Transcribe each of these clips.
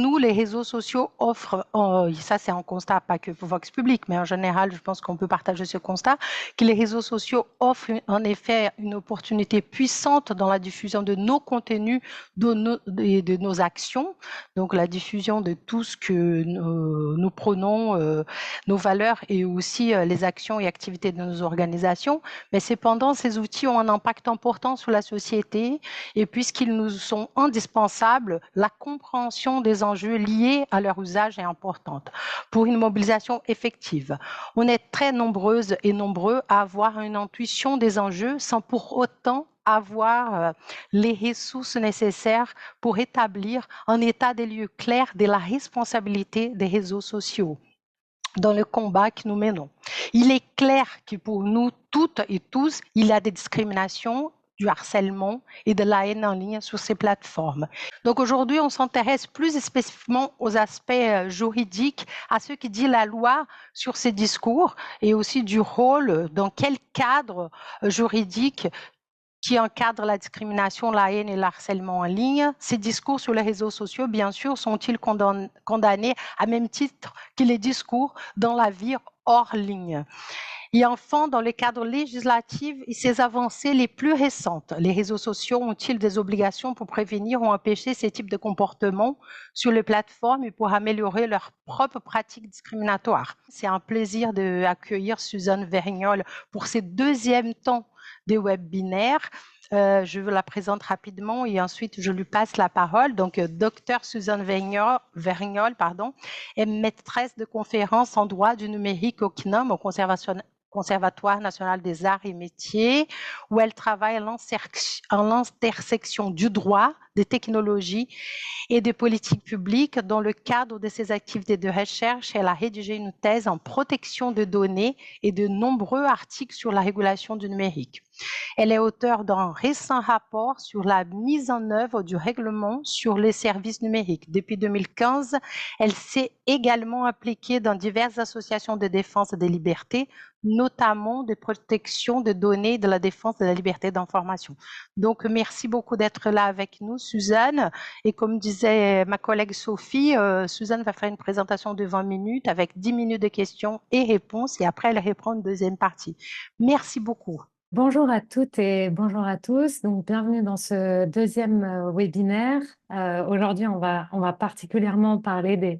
nous, les réseaux sociaux offrent, ça c'est un constat, pas que pour Vox Public, mais en général, je pense qu'on peut partager ce constat, que les réseaux sociaux offrent en effet une opportunité puissante dans la diffusion de nos contenus, de nos actions, donc la diffusion de tout ce que nous prônons, nos valeurs et aussi les actions et activités de nos organisations. Mais cependant, ces outils ont un impact important sur la société et puisqu'ils nous sont indispensables, la compréhension des enjeux liés à leur usage est importante pour une mobilisation effective. On est très nombreuses et nombreux à avoir une intuition des enjeux sans pour autant avoir les ressources nécessaires pour établir un état des lieux clair de la responsabilité des réseaux sociaux dans le combat que nous menons. Il est clair que pour nous toutes et tous, il y a des discriminations, du harcèlement et de la haine en ligne sur ces plateformes. Donc aujourd'hui, on s'intéresse plus spécifiquement aux aspects juridiques, à ce qui dit la loi sur ces discours et aussi du rôle, dans quel cadre juridique qui encadre la discrimination, la haine et le harcèlement en ligne. Ces discours sur les réseaux sociaux, bien sûr, sont-ils condamnés à même titre que les discours dans la vie hors ligne? Et enfin, dans le cadre législatif et ces avancées les plus récentes, les réseaux sociaux ont-ils des obligations pour prévenir ou empêcher ces types de comportements sur les plateformes et pour améliorer leurs propres pratiques discriminatoires? C'est un plaisir d'accueillir Suzanne Vergnol pour ce deuxième temps des webinaires. Je vous la présente rapidement et ensuite je lui passe la parole. Donc, Dr Suzanne Vergnol, est maîtresse de conférences en droit du numérique au CNAM, au Conservatoire national des arts et métiers, où elle travaille en l'intersection du droit, des technologies et des politiques publiques. Dans le cadre de ses activités de recherche, elle a rédigé une thèse en protection de données et de nombreux articles sur la régulation du numérique. Elle est auteure d'un récent rapport sur la mise en œuvre du règlement sur les services numériques. Depuis 2015, elle s'est également impliquée dans diverses associations de défense des libertés, notamment de protection de données et de la défense de la liberté d'information. Donc, merci beaucoup d'être là avec nous, Suzanne. Et comme disait ma collègue Sophie, Suzanne va faire une présentation de 20 minutes avec 10 minutes de questions et réponses, et après, elle répond une deuxième partie. Merci beaucoup. Bonjour à toutes et bonjour à tous. Donc, bienvenue dans ce deuxième webinaire. Aujourd'hui, on va particulièrement parler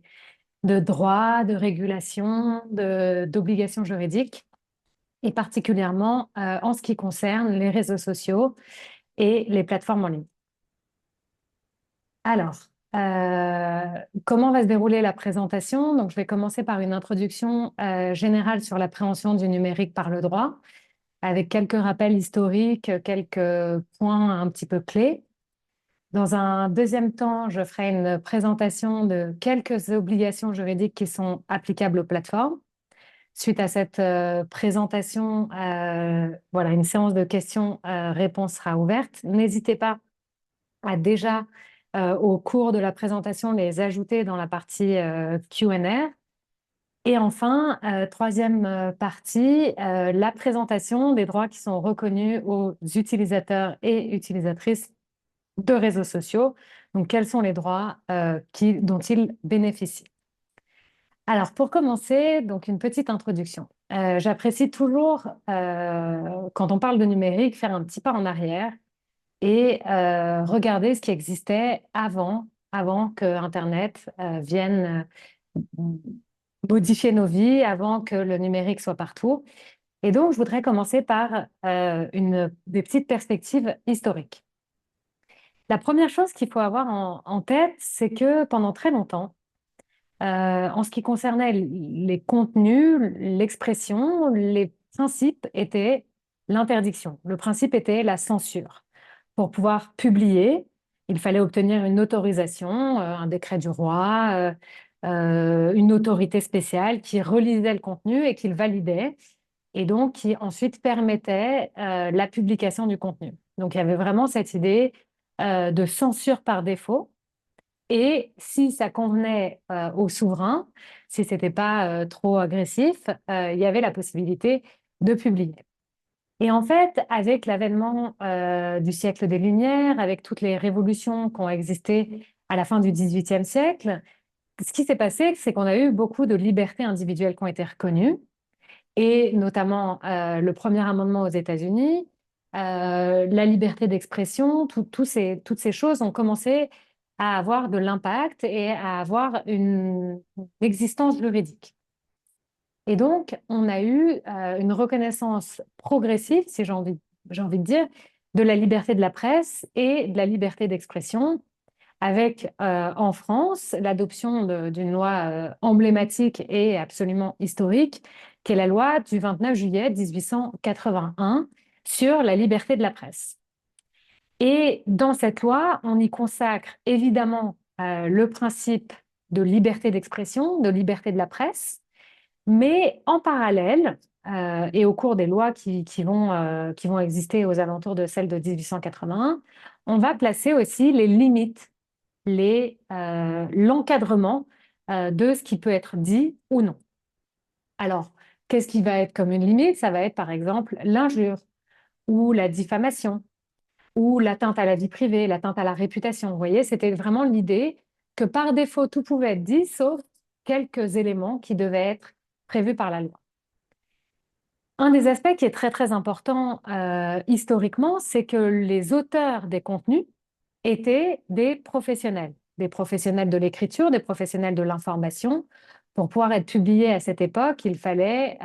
de droit, de régulation, d'obligations juridiques, et particulièrement en ce qui concerne les réseaux sociaux et les plateformes en ligne. Alors, comment va se dérouler la présentation? Donc, je vais commencer par une introduction générale sur l'appréhension du numérique par le droit, avec quelques rappels historiques, quelques points un petit peu clés. Dans un deuxième temps, je ferai une présentation de quelques obligations juridiques qui sont applicables aux plateformes. Suite à cette présentation, voilà, une séance de questions-réponses sera ouverte. N'hésitez pas à déjà, au cours de la présentation, les ajouter dans la partie Q&A. Et enfin, troisième partie, la présentation des droits qui sont reconnus aux utilisateurs et utilisatrices de réseaux sociaux. Donc, quels sont les droits dont ils bénéficient? Alors, pour commencer, donc une petite introduction. J'apprécie toujours, quand on parle de numérique, faire un petit pas en arrière et regarder ce qui existait avant que Internet vienne modifier nos vies, avant que le numérique soit partout. Et donc, je voudrais commencer par des petites perspectives historiques. La première chose qu'il faut avoir en tête, c'est que pendant très longtemps, en ce qui concernait les contenus, l'expression, les principes étaient l'interdiction. Le principe était la censure. Pour pouvoir publier, il fallait obtenir une autorisation, un décret du roi, une autorité spéciale qui relisait le contenu et qui le validait, et donc qui ensuite permettait la publication du contenu. Donc il y avait vraiment cette idée de censure par défaut. Et si ça convenait au souverain, si ce n'était pas trop agressif, il y avait la possibilité de publier. Et en fait, avec l'avènement du siècle des Lumières, avec toutes les révolutions qui ont existé à la fin du XVIIIe siècle, ce qui s'est passé, c'est qu'on a eu beaucoup de libertés individuelles qui ont été reconnues, et notamment le premier amendement aux États-Unis, la liberté d'expression, toutes ces choses ont commencé à avoir de l'impact et à avoir une existence juridique. Et donc, on a eu une reconnaissance progressive, si j'ai envie de dire, de la liberté de la presse et de la liberté d'expression, avec en France l'adoption d'une loi emblématique et absolument historique, qui est la loi du 29 juillet 1881 sur la liberté de la presse. Et dans cette loi, on y consacre évidemment le principe de liberté d'expression, de liberté de la presse, mais en parallèle, et au cours des lois qui vont exister aux alentours de celle de 1881, on va placer aussi les limites, l'encadrement de ce qui peut être dit ou non. Alors, qu'est-ce qui va être comme une limite? Ça va être par exemple l'injure ou la diffamation ou l'atteinte à la vie privée, l'atteinte à la réputation. Vous voyez, c'était vraiment l'idée que par défaut, tout pouvait être dit, sauf quelques éléments qui devaient être prévus par la loi. Un des aspects qui est très très important historiquement, c'est que les auteurs des contenus étaient des professionnels de l'écriture, des professionnels de l'information. Pour pouvoir être publié à cette époque, il fallait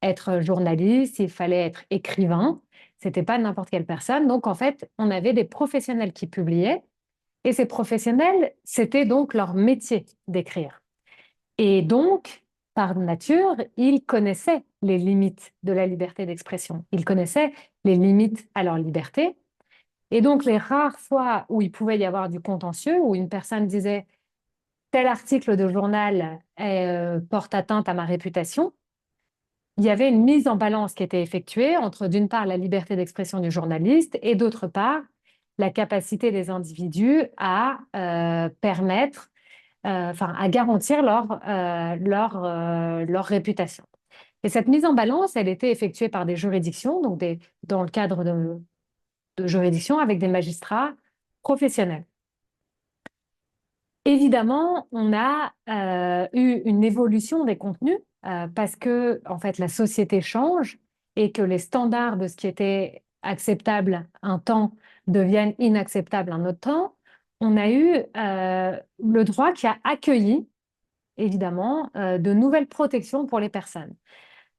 être journaliste, il fallait être écrivain. C'était pas n'importe quelle personne. Donc en fait, on avait des professionnels qui publiaient, et ces professionnels, c'était donc leur métier d'écrire. Et donc, par nature, ils connaissaient les limites de la liberté d'expression. Ils connaissaient les limites à leur liberté. Et donc, les rares fois où il pouvait y avoir du contentieux, où une personne disait tel article de journal porte atteinte à ma réputation, il y avait une mise en balance qui était effectuée entre, d'une part, la liberté d'expression du journaliste et, d'autre part, la capacité des individus à permettre à garantir leur réputation. Et cette mise en balance, elle était effectuée par des juridictions, donc dans le cadre de juridictions avec des magistrats professionnels. Évidemment, on a eu une évolution des contenus parce que, en fait, la société change et que les standards de ce qui était acceptable un temps deviennent inacceptables un autre temps. On a eu le droit qui a accueilli évidemment, de nouvelles protections pour les personnes.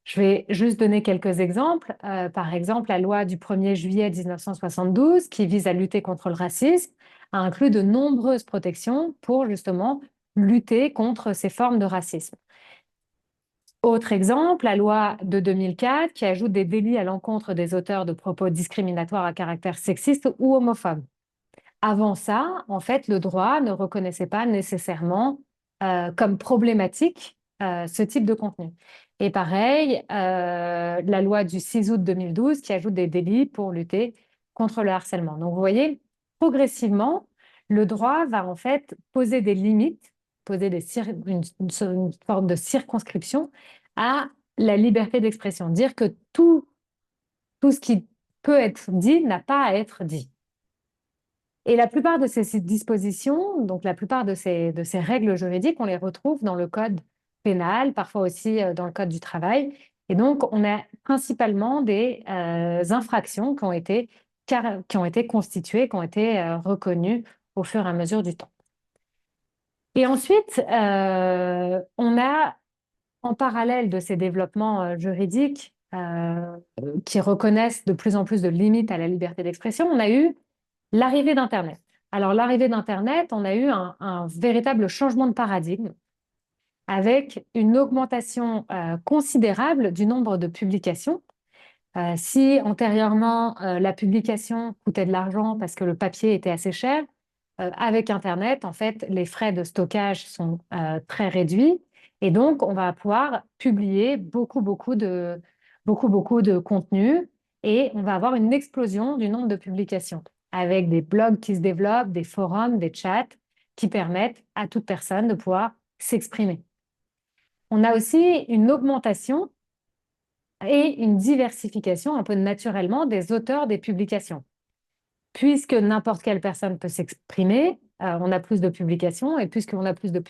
Je vais juste donner quelques exemples. Par exemple, la loi du 1er juillet 1972, qui vise à lutter contre le racisme, a inclus de nombreuses protections pour justement lutter contre ces formes de racisme. Autre exemple, la loi de 2004, qui ajoute des délits à l'encontre des auteurs de propos discriminatoires à caractère sexiste ou homophobe. Avant ça, en fait, le droit ne reconnaissait pas nécessairement comme problématique ce type de contenu. Et pareil, la loi du 6 août 2012 qui ajoute des délits pour lutter contre le harcèlement. Donc, vous voyez, progressivement, le droit va en fait poser des limites, poser une forme de circonscription à la liberté d'expression. Dire que tout ce qui peut être dit n'a pas à être dit. Et la plupart de ces dispositions, donc la plupart de ces règles juridiques, on les retrouve dans le code pénal, parfois aussi dans le code du travail. Et donc, on a principalement des infractions qui ont été constituées, qui ont été reconnues au fur et à mesure du temps. Et ensuite, on a, en parallèle de ces développements juridiques qui reconnaissent de plus en plus de limites à la liberté d'expression, on a eu l'arrivée d'Internet. Alors, l'arrivée d'Internet, on a eu un véritable changement de paradigme avec une augmentation considérable du nombre de publications. Si antérieurement, la publication coûtait de l'argent parce que le papier était assez cher, avec Internet, en fait, les frais de stockage sont très réduits et donc on va pouvoir publier beaucoup de contenu et on va avoir une explosion du nombre de publications avec des blogs qui se développent, des forums, des chats qui permettent à toute personne de pouvoir s'exprimer. On a aussi une augmentation et une diversification un peu naturellement des auteurs des publications. Puisque n'importe quelle personne peut s'exprimer, on a plus de publications, et puisqu'on a plus de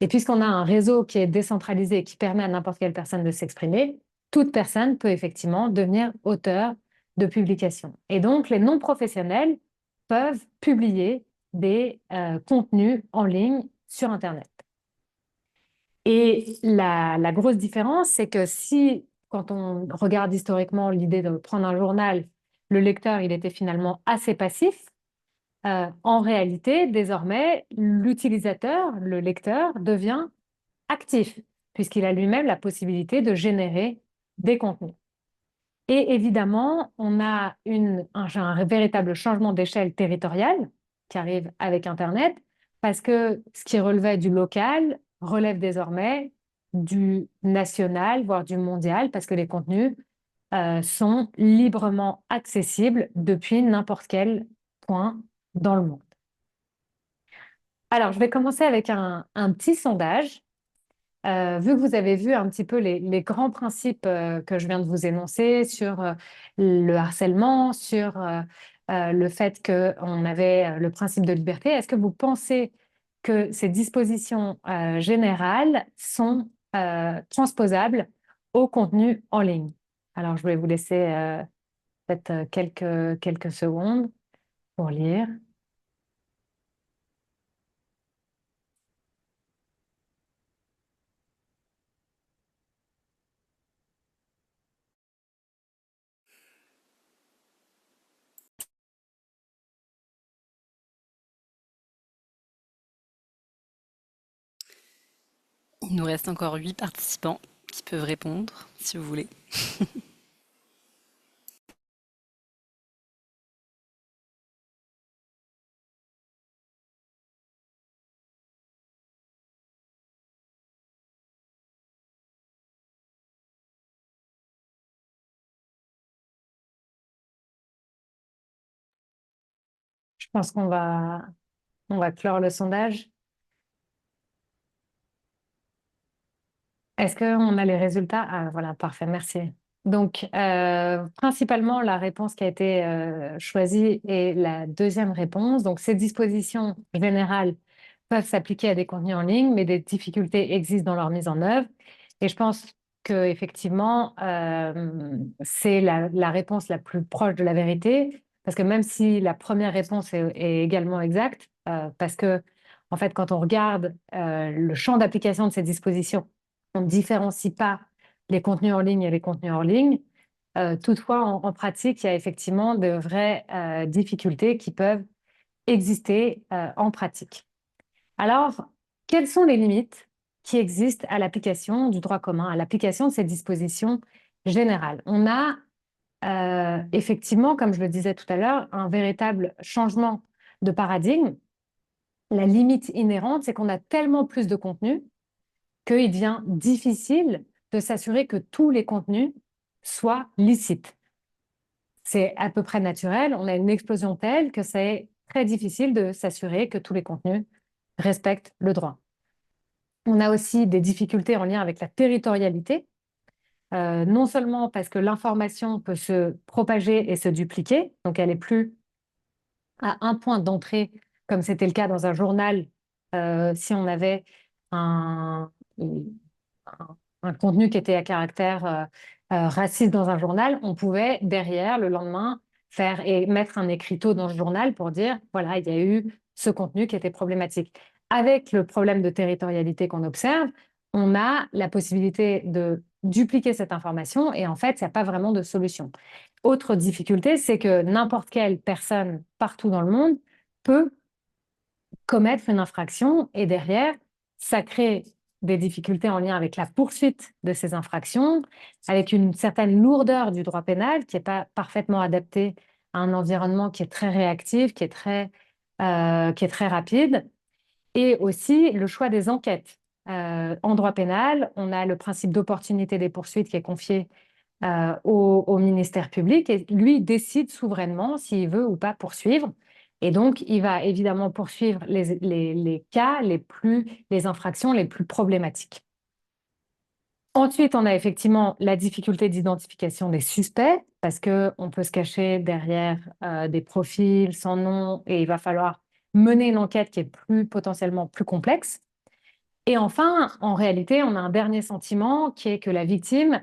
et puisqu'on a un réseau qui est décentralisé et qui permet à n'importe quelle personne de s'exprimer, toute personne peut effectivement devenir auteur de publication. Et donc, les non-professionnels peuvent publier des contenus en ligne sur Internet. Et la grosse différence, c'est que si, quand on regarde historiquement l'idée de prendre un journal, le lecteur, il était finalement assez passif, en réalité, désormais, l'utilisateur, le lecteur, devient actif, puisqu'il a lui-même la possibilité de générer des contenus. Et évidemment, on a un véritable changement d'échelle territoriale qui arrive avec Internet, parce que ce qui relevait du local relève désormais du national, voire du mondial, parce que les contenus sont librement accessibles depuis n'importe quel point dans le monde. Alors, je vais commencer avec un petit sondage. Vu que vous avez vu un petit peu les grands principes que je viens de vous énoncer sur le harcèlement, sur le fait qu'on avait le principe de liberté, est-ce que vous pensez que ces dispositions générales sont transposables au contenu en ligne? Alors, je vais vous laisser peut-être quelques secondes pour lire. Il nous reste encore 8 participants qui peuvent répondre, si vous voulez. Je pense on va clore le sondage. Est-ce qu'on a les résultats? Ah, voilà, parfait, merci. Donc, principalement, la réponse qui a été choisie est la deuxième réponse. Donc, ces dispositions générales peuvent s'appliquer à des contenus en ligne, mais des difficultés existent dans leur mise en œuvre. Et je pense qu'effectivement, c'est la réponse la plus proche de la vérité, parce que même si la première réponse est également exacte, parce que, en fait, quand on regarde le champ d'application de ces dispositions, on ne différencie pas les contenus en ligne et les contenus hors ligne. Toutefois, en pratique, il y a effectivement de vraies difficultés qui peuvent exister en pratique. Alors, quelles sont les limites qui existent à l'application du droit commun, à l'application de ces dispositions générales? On a effectivement, comme je le disais tout à l'heure, un véritable changement de paradigme. La limite inhérente, c'est qu'on a tellement plus de contenu qu'il devient difficile de s'assurer que tous les contenus soient licites. C'est à peu près naturel, on a une explosion telle que c'est très difficile de s'assurer que tous les contenus respectent le droit. On a aussi des difficultés en lien avec la territorialité, non seulement parce que l'information peut se propager et se dupliquer, donc elle n'est plus à un point d'entrée, comme c'était le cas dans un journal, si on avait un, un contenu qui était à caractère raciste dans un journal, on pouvait derrière, le lendemain, faire et mettre un écriteau dans ce journal pour dire, voilà, il y a eu ce contenu qui était problématique. Avec le problème de territorialité qu'on observe, on a la possibilité de dupliquer cette information et en fait, il n'y a pas vraiment de solution. Autre difficulté, c'est que n'importe quelle personne partout dans le monde peut commettre une infraction et derrière, ça crée des difficultés en lien avec la poursuite de ces infractions, avec une certaine lourdeur du droit pénal qui n'est pas parfaitement adapté à un environnement qui est très réactif, qui est très rapide, et aussi le choix des enquêtes. En droit pénal, on a le principe d'opportunité des poursuites qui est confié au ministère public et lui décide souverainement s'il veut ou pas poursuivre. Et donc, il va évidemment poursuivre les cas les infractions les plus problématiques. Ensuite, on a effectivement la difficulté d'identification des suspects parce qu'on peut se cacher derrière des profils sans nom et il va falloir mener une enquête qui est potentiellement plus complexe. Et enfin, en réalité, on a un dernier sentiment qui est que la victime,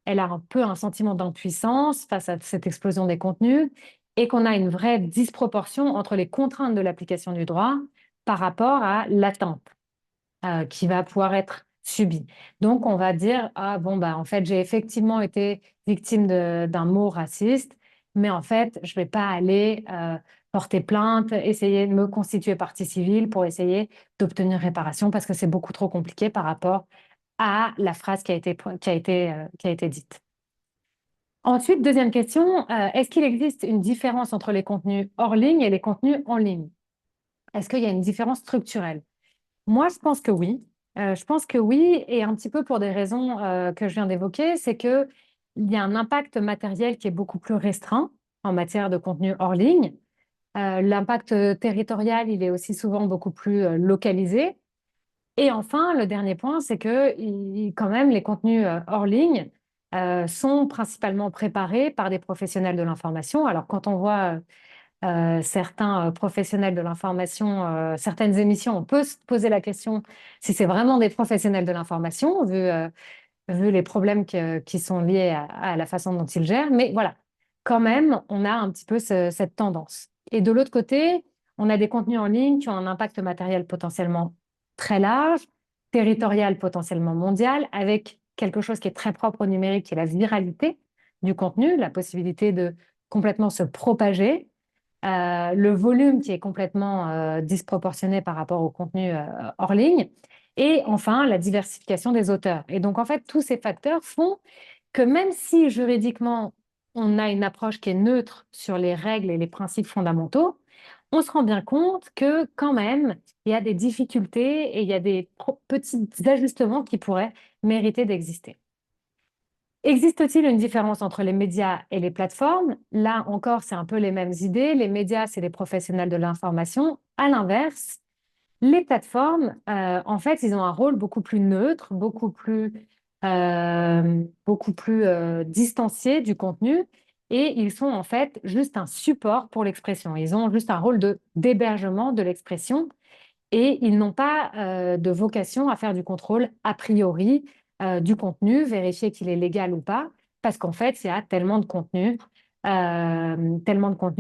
elle a un peu un sentiment d'impuissance face à cette explosion des contenus et qu'on a une vraie disproportion entre les contraintes de l'application du droit par rapport à l'atteinte qui va pouvoir être subie. Donc, on va dire, ah bon, bah, en fait, j'ai effectivement été victime d'un mot raciste, mais en fait, je ne vais pas aller porter plainte, essayer de me constituer partie civile pour essayer d'obtenir réparation parce que c'est beaucoup trop compliqué par rapport à la phrase qui a été dite. Ensuite, deuxième question, est-ce qu'il existe une différence entre les contenus hors ligne et les contenus en ligne? Est-ce qu'il y a une différence structurelle? Moi, je pense que oui. Je pense que oui, et un petit peu pour des raisons que je viens d'évoquer, c'est qu'il y a un impact matériel qui est beaucoup plus restreint en matière de contenu hors ligne. L'impact territorial, il est aussi souvent beaucoup plus localisé. Et enfin, le dernier point, c'est que quand même, les contenus hors ligne sont principalement préparés par des professionnels de l'information. Alors, quand on voit certains professionnels de l'information, certaines émissions, on peut se poser la question si c'est vraiment des professionnels de l'information, vu les problèmes qui sont liés à la façon dont ils gèrent. Mais voilà, quand même, on a un petit peu cette tendance. Et de l'autre côté, on a des contenus en ligne qui ont un impact matériel potentiellement très large, territorial potentiellement mondial, avec quelque chose qui est très propre au numérique, qui est la viralité du contenu, la possibilité de complètement se propager, le volume qui est complètement disproportionné par rapport au contenu hors ligne, et enfin la diversification des auteurs. Et donc en fait, tous ces facteurs font que même si juridiquement on a une approche qui est neutre sur les règles et les principes fondamentaux, on se rend bien compte que quand même, il y a des difficultés et il y a des petits ajustements qui pourraient mériter d'exister. Existe-t-il une différence entre les médias et les plateformes? Là encore, c'est un peu les mêmes idées. Les médias, c'est des professionnels de l'information. À l'inverse, les plateformes, en fait, ils ont un rôle beaucoup plus neutre, beaucoup plus distancié du contenu, et ils sont en fait juste un support pour l'expression. Ils ont juste un rôle d'hébergement de l'expression, et ils n'ont pas de vocation à faire du contrôle a priori du contenu, vérifier qu'il est légal ou pas, parce qu'en fait, il y a tellement de contenu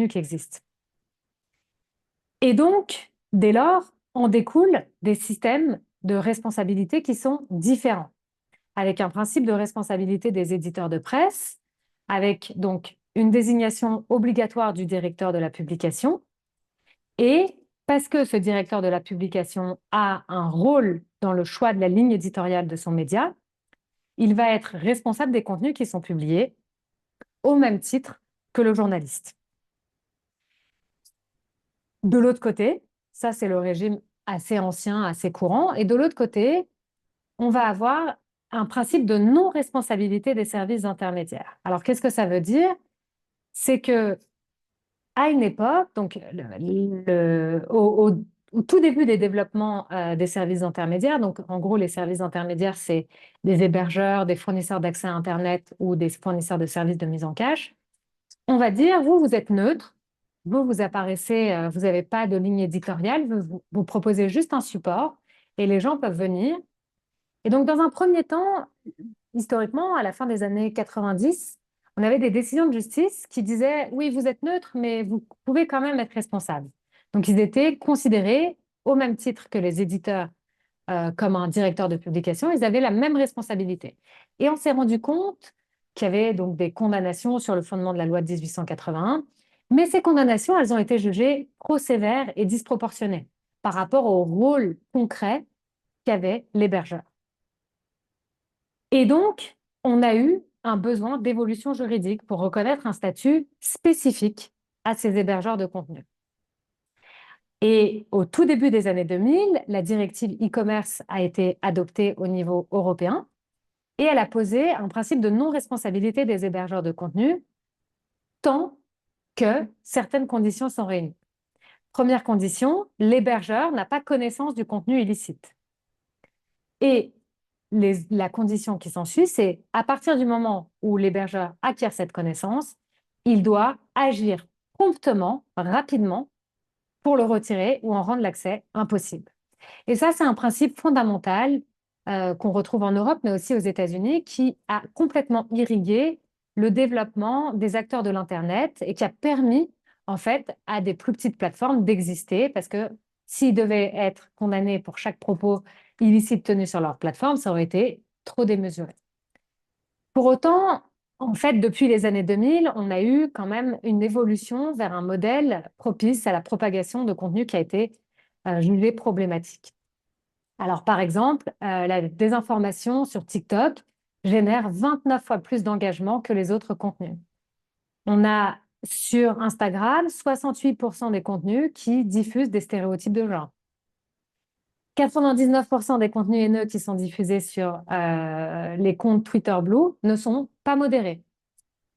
qui existe. Et donc, dès lors, en découlent des systèmes de responsabilité qui sont différents, avec un principe de responsabilité des éditeurs de presse, avec donc une désignation obligatoire du directeur de la publication, et parce que ce directeur de la publication a un rôle dans le choix de la ligne éditoriale de son média, il va être responsable des contenus qui sont publiés au même titre que le journaliste. De l'autre côté, ça c'est le régime assez ancien, assez courant, et de l'autre côté, on va avoir un principe de non-responsabilité des services intermédiaires. Alors qu'est-ce que ça veut dire? C'est que à une époque, donc au tout début des développements des services intermédiaires, donc en gros les services intermédiaires, c'est des hébergeurs, des fournisseurs d'accès à Internet ou des fournisseurs de services de mise en cache. On va dire, vous êtes neutre, vous apparaissez, vous n'avez pas de ligne éditoriale, vous proposez juste un support et les gens peuvent venir. Et donc dans un premier temps, historiquement, à la fin des années 90, on avait des décisions de justice qui disaient « oui, vous êtes neutre, mais vous pouvez quand même être responsable ». Donc, ils étaient considérés au même titre que les éditeurs comme un directeur de publication, ils avaient la même responsabilité. Et on s'est rendu compte qu'il y avait donc des condamnations sur le fondement de la loi de 1881, mais ces condamnations, elles ont été jugées trop sévères et disproportionnées par rapport au rôle concret qu'avait l'hébergeur. Et donc, on a eu un besoin d'évolution juridique pour reconnaître un statut spécifique à ces hébergeurs de contenu. Et au tout début des années 2000, la directive e-commerce a été adoptée au niveau européen et elle a posé un principe de non-responsabilité des hébergeurs de contenu tant que certaines conditions sont réunies. Première condition, l'hébergeur n'a pas connaissance du contenu illicite. Et la condition qui s'ensuit, c'est à partir du moment où l'hébergeur acquiert cette connaissance, il doit agir promptement, rapidement, pour le retirer ou en rendre l'accès impossible. Et ça, c'est un principe fondamental qu'on retrouve en Europe, mais aussi aux États-Unis, qui a complètement irrigué le développement des acteurs de l'Internet et qui a permis, en fait, à des plus petites plateformes d'exister, parce que s'ils devaient être condamnés pour chaque propos illicite tenu sur leur plateforme, ça aurait été trop démesuré. Pour autant, en fait, depuis les années 2000, on a eu quand même une évolution vers un modèle propice à la propagation de contenu qui a été jugé problématique. Alors, par exemple, la désinformation sur TikTok génère 29 fois plus d'engagement que les autres contenus. On a sur Instagram 68% des contenus qui diffusent des stéréotypes de genre. 99% des contenus haineux qui sont diffusés sur les comptes Twitter Blue ne sont pas modérés.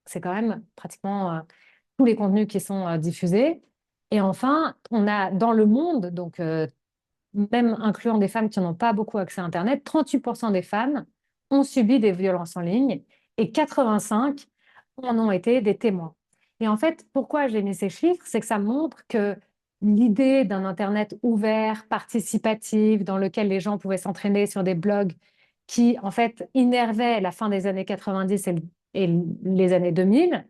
C'est quand même pratiquement tous les contenus qui sont diffusés. Et enfin, on a dans le monde, donc même incluant des femmes qui n'ont pas beaucoup accès à Internet, 38% des femmes ont subi des violences en ligne et 85 en ont été des témoins. Et en fait, pourquoi j'ai mis ces chiffres? C'est que ça montre que l'idée d'un Internet ouvert, participatif, dans lequel les gens pouvaient s'entraîner sur des blogs qui, en fait, innervaient la fin des années 90 et les années 2000,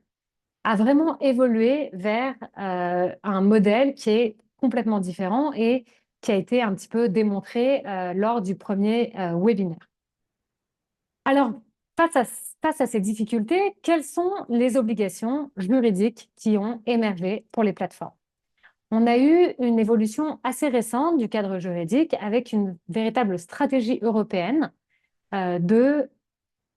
a vraiment évolué vers un modèle qui est complètement différent et qui a été un petit peu démontré lors du premier webinaire. Alors, face à ces difficultés, quelles sont les obligations juridiques qui ont émergé pour les plateformes? On a eu une évolution assez récente du cadre juridique avec une véritable stratégie européenne de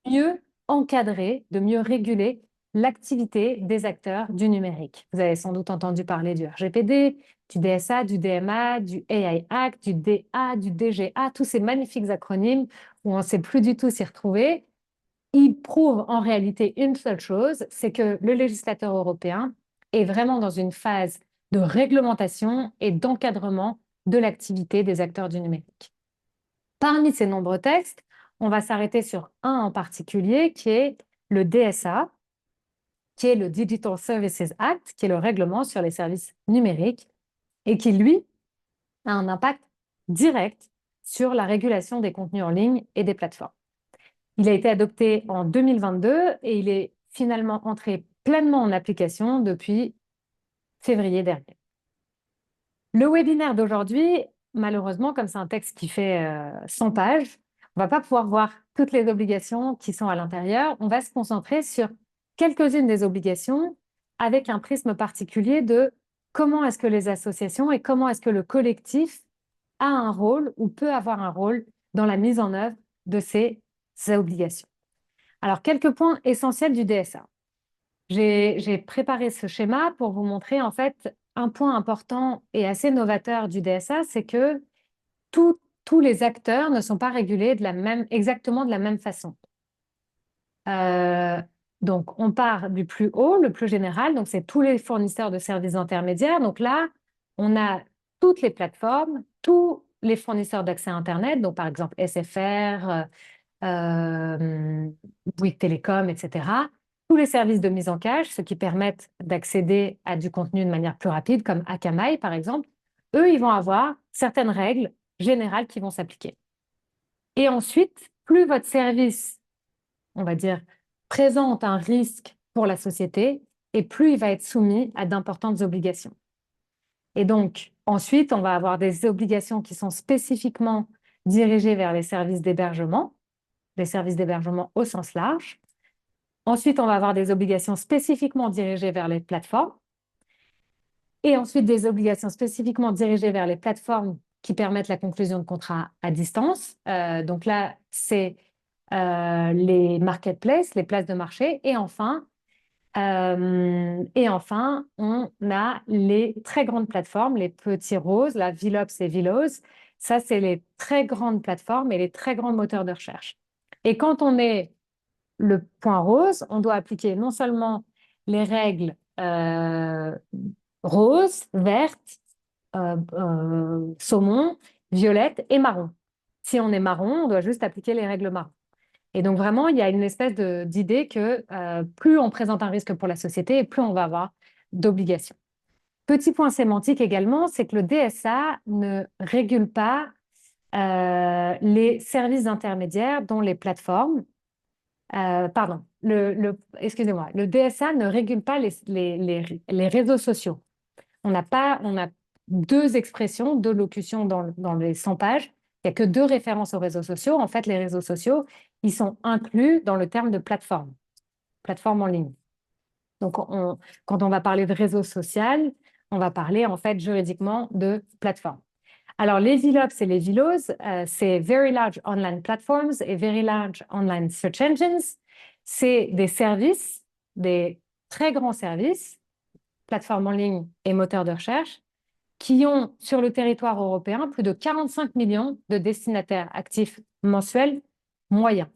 mieux encadrer, de mieux réguler l'activité des acteurs du numérique. Vous avez sans doute entendu parler du RGPD, du DSA, du DMA, du AI Act, du DA, du DGA, tous ces magnifiques acronymes où on ne sait plus du tout s'y retrouver. Ils prouvent en réalité une seule chose, c'est que le législateur européen est vraiment dans une phase de réglementation et d'encadrement de l'activité des acteurs du numérique. Parmi ces nombreux textes, on va s'arrêter sur un en particulier qui est le DSA, qui est le Digital Services Act, qui est le règlement sur les services numériques et qui, lui, a un impact direct sur la régulation des contenus en ligne et des plateformes. Il a été adopté en 2022 et il est finalement entré pleinement en application depuis février dernier. Le webinaire d'aujourd'hui, malheureusement, comme c'est un texte qui fait 100 pages, on ne va pas pouvoir voir toutes les obligations qui sont à l'intérieur. On va se concentrer sur quelques-unes des obligations avec un prisme particulier de comment est-ce que les associations et comment est-ce que le collectif a un rôle ou peut avoir un rôle dans la mise en œuvre de ces obligations. Alors, quelques points essentiels du DSA. J'ai préparé ce schéma pour vous montrer en fait un point important et assez novateur du DSA, c'est que tous les acteurs ne sont pas régulés exactement de la même façon. Donc, on part du plus haut, le plus général, donc c'est tous les fournisseurs de services intermédiaires. Donc là, on a toutes les plateformes, tous les fournisseurs d'accès à Internet, donc par exemple SFR, Bouygues Télécom, etc. Tous les services de mise en cache, ceux qui permettent d'accéder à du contenu de manière plus rapide, comme Akamai par exemple, eux, ils vont avoir certaines règles générales qui vont s'appliquer. Et ensuite, plus votre service, on va dire, présente un risque pour la société, et plus il va être soumis à d'importantes obligations. Et donc, ensuite, on va avoir des obligations qui sont spécifiquement dirigées vers les services d'hébergement au sens large. Ensuite, on va avoir des obligations spécifiquement dirigées vers les plateformes. Et ensuite, des obligations spécifiquement dirigées vers les plateformes qui permettent la conclusion de contrats à distance. Donc là, c'est les marketplaces, les places de marché. Et enfin, on a les très grandes plateformes, les petits roses, la Vilops et Viloz. Ça, c'est les très grandes plateformes et les très grands moteurs de recherche. Et quand on est le point rose, on doit appliquer non seulement les règles rose, verte, saumon, violette et marron. Si on est marron, on doit juste appliquer les règles marron. Et donc vraiment, il y a une espèce d'idée que plus on présente un risque pour la société, plus on va avoir d'obligations. Petit point sémantique également, c'est que le DSA ne régule pas les services intermédiaires dont les plateformes, pardon, excusez-moi, le DSA ne régule pas les réseaux sociaux. On a deux expressions, deux locutions dans les 100 pages. Il n'y a que deux références aux réseaux sociaux. En fait, les réseaux sociaux, ils sont inclus dans le terme de plateforme en ligne. Donc, quand on va parler de réseau social, on va parler en fait juridiquement de plateforme. Alors, les VLOPS et les VLOS, c'est Very Large Online Platforms et Very Large Online Search Engines. C'est des services, des très grands services, plateformes en ligne et moteurs de recherche, qui ont sur le territoire européen plus de 45 millions de destinataires actifs mensuels moyens.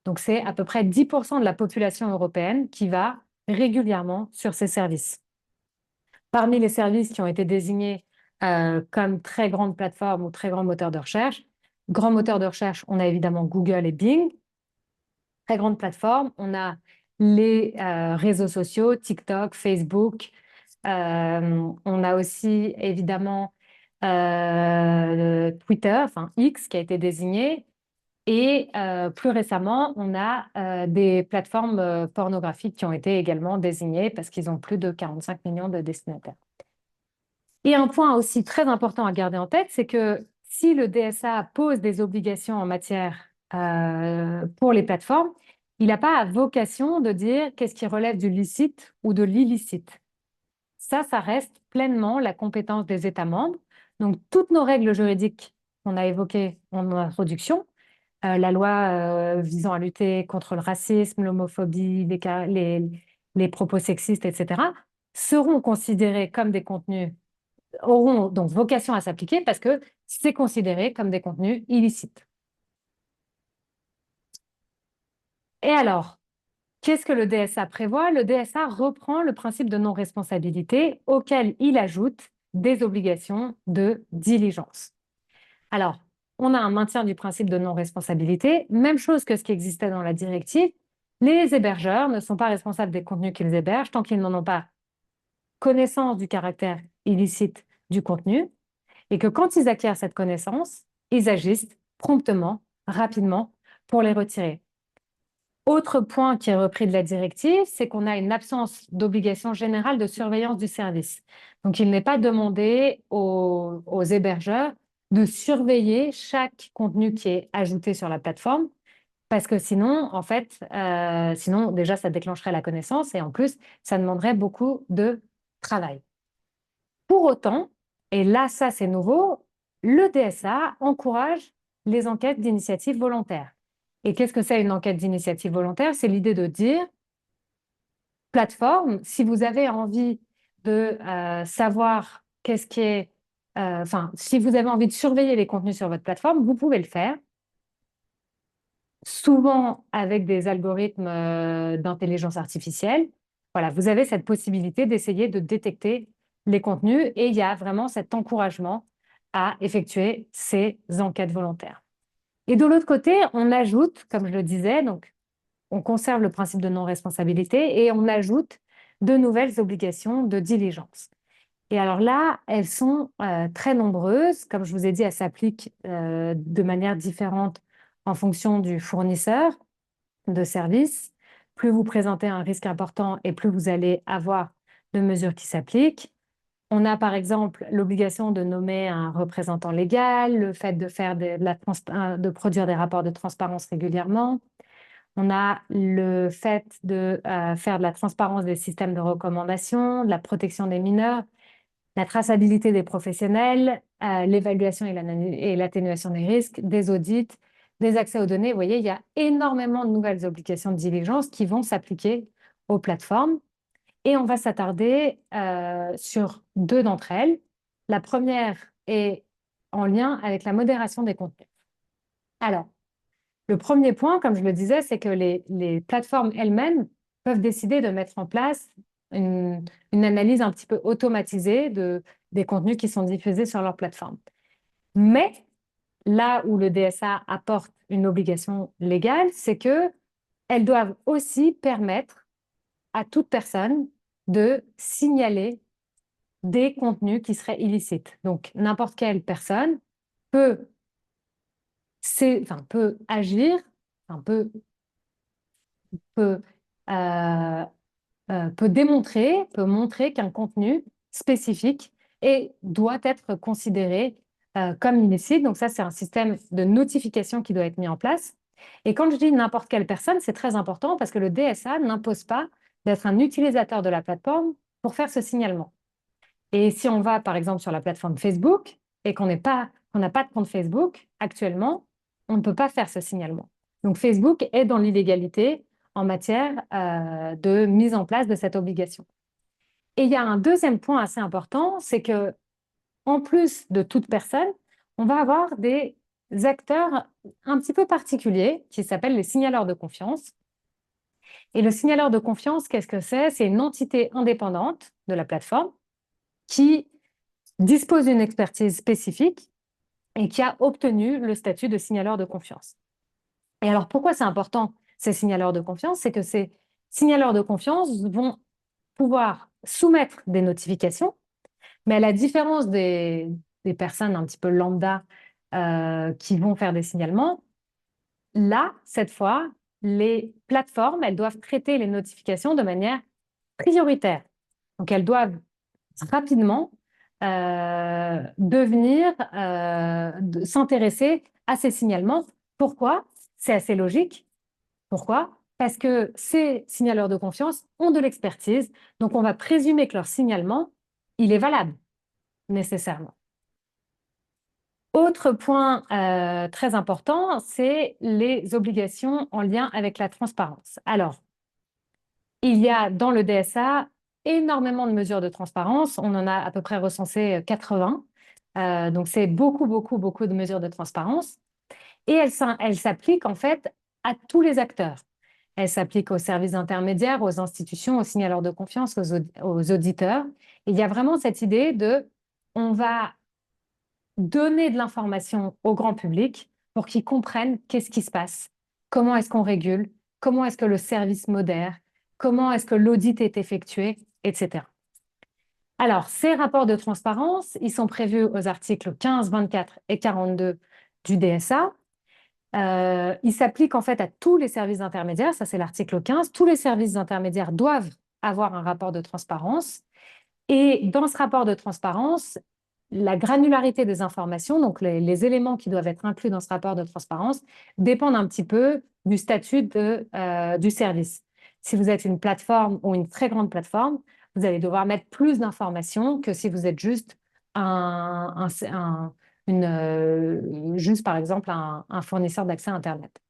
Donc, c'est à peu près 10% de la population européenne qui va régulièrement sur ces services. Parmi les services qui ont été désignés comme très grandes plateformes ou très grands moteurs de recherche, grands moteurs de recherche, on a évidemment Google et Bing. Très grandes plateformes, on a les réseaux sociaux, TikTok, Facebook. On a aussi évidemment Twitter, enfin X qui a été désigné. Et plus récemment, on a des plateformes pornographiques qui ont été également désignées parce qu'ils ont plus de 45 millions de destinataires. Et un point aussi très important à garder en tête, c'est que si le DSA pose des obligations en matière pour les plateformes, il n'a pas vocation de dire qu'est-ce qui relève du licite ou de l'illicite. Ça reste pleinement la compétence des États membres. Donc, toutes nos règles juridiques qu'on a évoquées en introduction, la loi visant à lutter contre le racisme, l'homophobie, les propos sexistes, etc., seront considérés comme des contenus, auront donc vocation à s'appliquer parce que c'est considéré comme des contenus illicites. Et alors, qu'est-ce que le DSA prévoit? Le DSA reprend le principe de non-responsabilité auquel il ajoute des obligations de diligence. Alors, on a un maintien du principe de non-responsabilité, même chose que ce qui existait dans la directive. Les hébergeurs ne sont pas responsables des contenus qu'ils hébergent tant qu'ils n'en ont pas connaissance du caractère illicite du contenu et que quand ils acquièrent cette connaissance, ils agissent promptement, rapidement pour les retirer. Autre point qui est repris de la directive, c'est qu'on a une absence d'obligation générale de surveillance du service. Donc, il n'est pas demandé aux hébergeurs de surveiller chaque contenu qui est ajouté sur la plateforme, parce que sinon, en fait, sinon déjà, ça déclencherait la connaissance et en plus, ça demanderait beaucoup de travail. Pour autant, et là, ça c'est nouveau, le DSA encourage les enquêtes d'initiative volontaire. Et qu'est-ce que c'est une enquête d'initiative volontaire? C'est l'idée de dire, plateforme, si vous avez envie de savoir qu'est-ce qui est, si vous avez envie de surveiller les contenus sur votre plateforme, vous pouvez le faire. Souvent avec des algorithmes d'intelligence artificielle. Voilà, vous avez cette possibilité d'essayer de détecter les contenus et il y a vraiment cet encouragement à effectuer ces enquêtes volontaires. Et de l'autre côté, on ajoute, comme je le disais, donc on conserve le principe de non-responsabilité et on ajoute de nouvelles obligations de diligence. Et alors là, elles sont très nombreuses. Comme je vous ai dit, elles s'appliquent de manière différente en fonction du fournisseur de services. Plus vous présentez un risque important et plus vous allez avoir de mesures qui s'appliquent. On a par exemple l'obligation de nommer un représentant légal, le fait de faire de produire des rapports de transparence régulièrement. On a le fait de faire de la transparence des systèmes de recommandation, de la protection des mineurs, la traçabilité des professionnels, l'évaluation et l'atténuation des risques, des audits, des accès aux données. Vous voyez, il y a énormément de nouvelles obligations de diligence qui vont s'appliquer aux plateformes. Et on va s'attarder sur deux d'entre elles. La première est en lien avec la modération des contenus. Alors, le premier point, comme je le disais, c'est que les plateformes elles-mêmes peuvent décider de mettre en place une analyse un petit peu automatisée des contenus qui sont diffusés sur leur plateforme. Mais là où le DSA apporte une obligation légale, c'est qu'elles doivent aussi permettre à toute personne de signaler des contenus qui seraient illicites. Donc, n'importe quelle personne peut, peut agir, peut, euh, peut montrer qu'un contenu spécifique doit être considéré comme illicite. Donc ça, c'est un système de notification qui doit être mis en place. Et quand je dis n'importe quelle personne, c'est très important parce que le DSA n'impose pas d'être un utilisateur de la plateforme pour faire ce signalement. Et si on va, par exemple, sur la plateforme Facebook et qu'on n'a pas de compte Facebook, actuellement, on ne peut pas faire ce signalement. Donc, Facebook est dans l'illégalité en matière de mise en place de cette obligation. Et il y a un deuxième point assez important, c'est que en plus de toute personne, on va avoir des acteurs un petit peu particuliers qui s'appellent les signaleurs de confiance. Et le signaleur de confiance, qu'est-ce que c'est? C'est une entité indépendante de la plateforme qui dispose d'une expertise spécifique et qui a obtenu le statut de signaleur de confiance. Et alors, pourquoi c'est important, ces signaleurs de confiance? C'est que ces signaleurs de confiance vont pouvoir soumettre des notifications, mais à la différence des personnes un petit peu lambda qui vont faire des signalements, là, cette fois, les plateformes, elles doivent traiter les notifications de manière prioritaire. Donc, elles doivent rapidement s'intéresser à ces signalements. Pourquoi? C'est assez logique. Pourquoi? Parce que ces signaleurs de confiance ont de l'expertise, donc on va présumer que leur signalement, il est valable, nécessairement. Autre point très important, c'est les obligations en lien avec la transparence. Alors, il y a dans le DSA énormément de mesures de transparence. On en a à peu près recensé 80. Donc, c'est beaucoup de mesures de transparence. Et elles s'appliquent en fait à tous les acteurs. Elles s'appliquent aux services intermédiaires, aux institutions, aux signaleurs de confiance, aux auditeurs. Et il y a vraiment cette idée de on va donner de l'information au grand public pour qu'ils comprennent qu'est-ce qui se passe, comment est-ce qu'on régule, comment est-ce que le service modère, comment est-ce que l'audit est effectué, etc. Alors, ces rapports de transparence, ils sont prévus aux articles 15, 24 et 42 du DSA. Ils s'appliquent en fait à tous les services intermédiaires, ça c'est l'article 15. Tous les services intermédiaires doivent avoir un rapport de transparence. Et dans ce rapport de transparence, la granularité des informations, donc les éléments qui doivent être inclus dans ce rapport de transparence, dépendent un petit peu du statut du service. Si vous êtes une plateforme ou une très grande plateforme, vous allez devoir mettre plus d'informations que si vous êtes juste juste par exemple un fournisseur d'accès à Internet.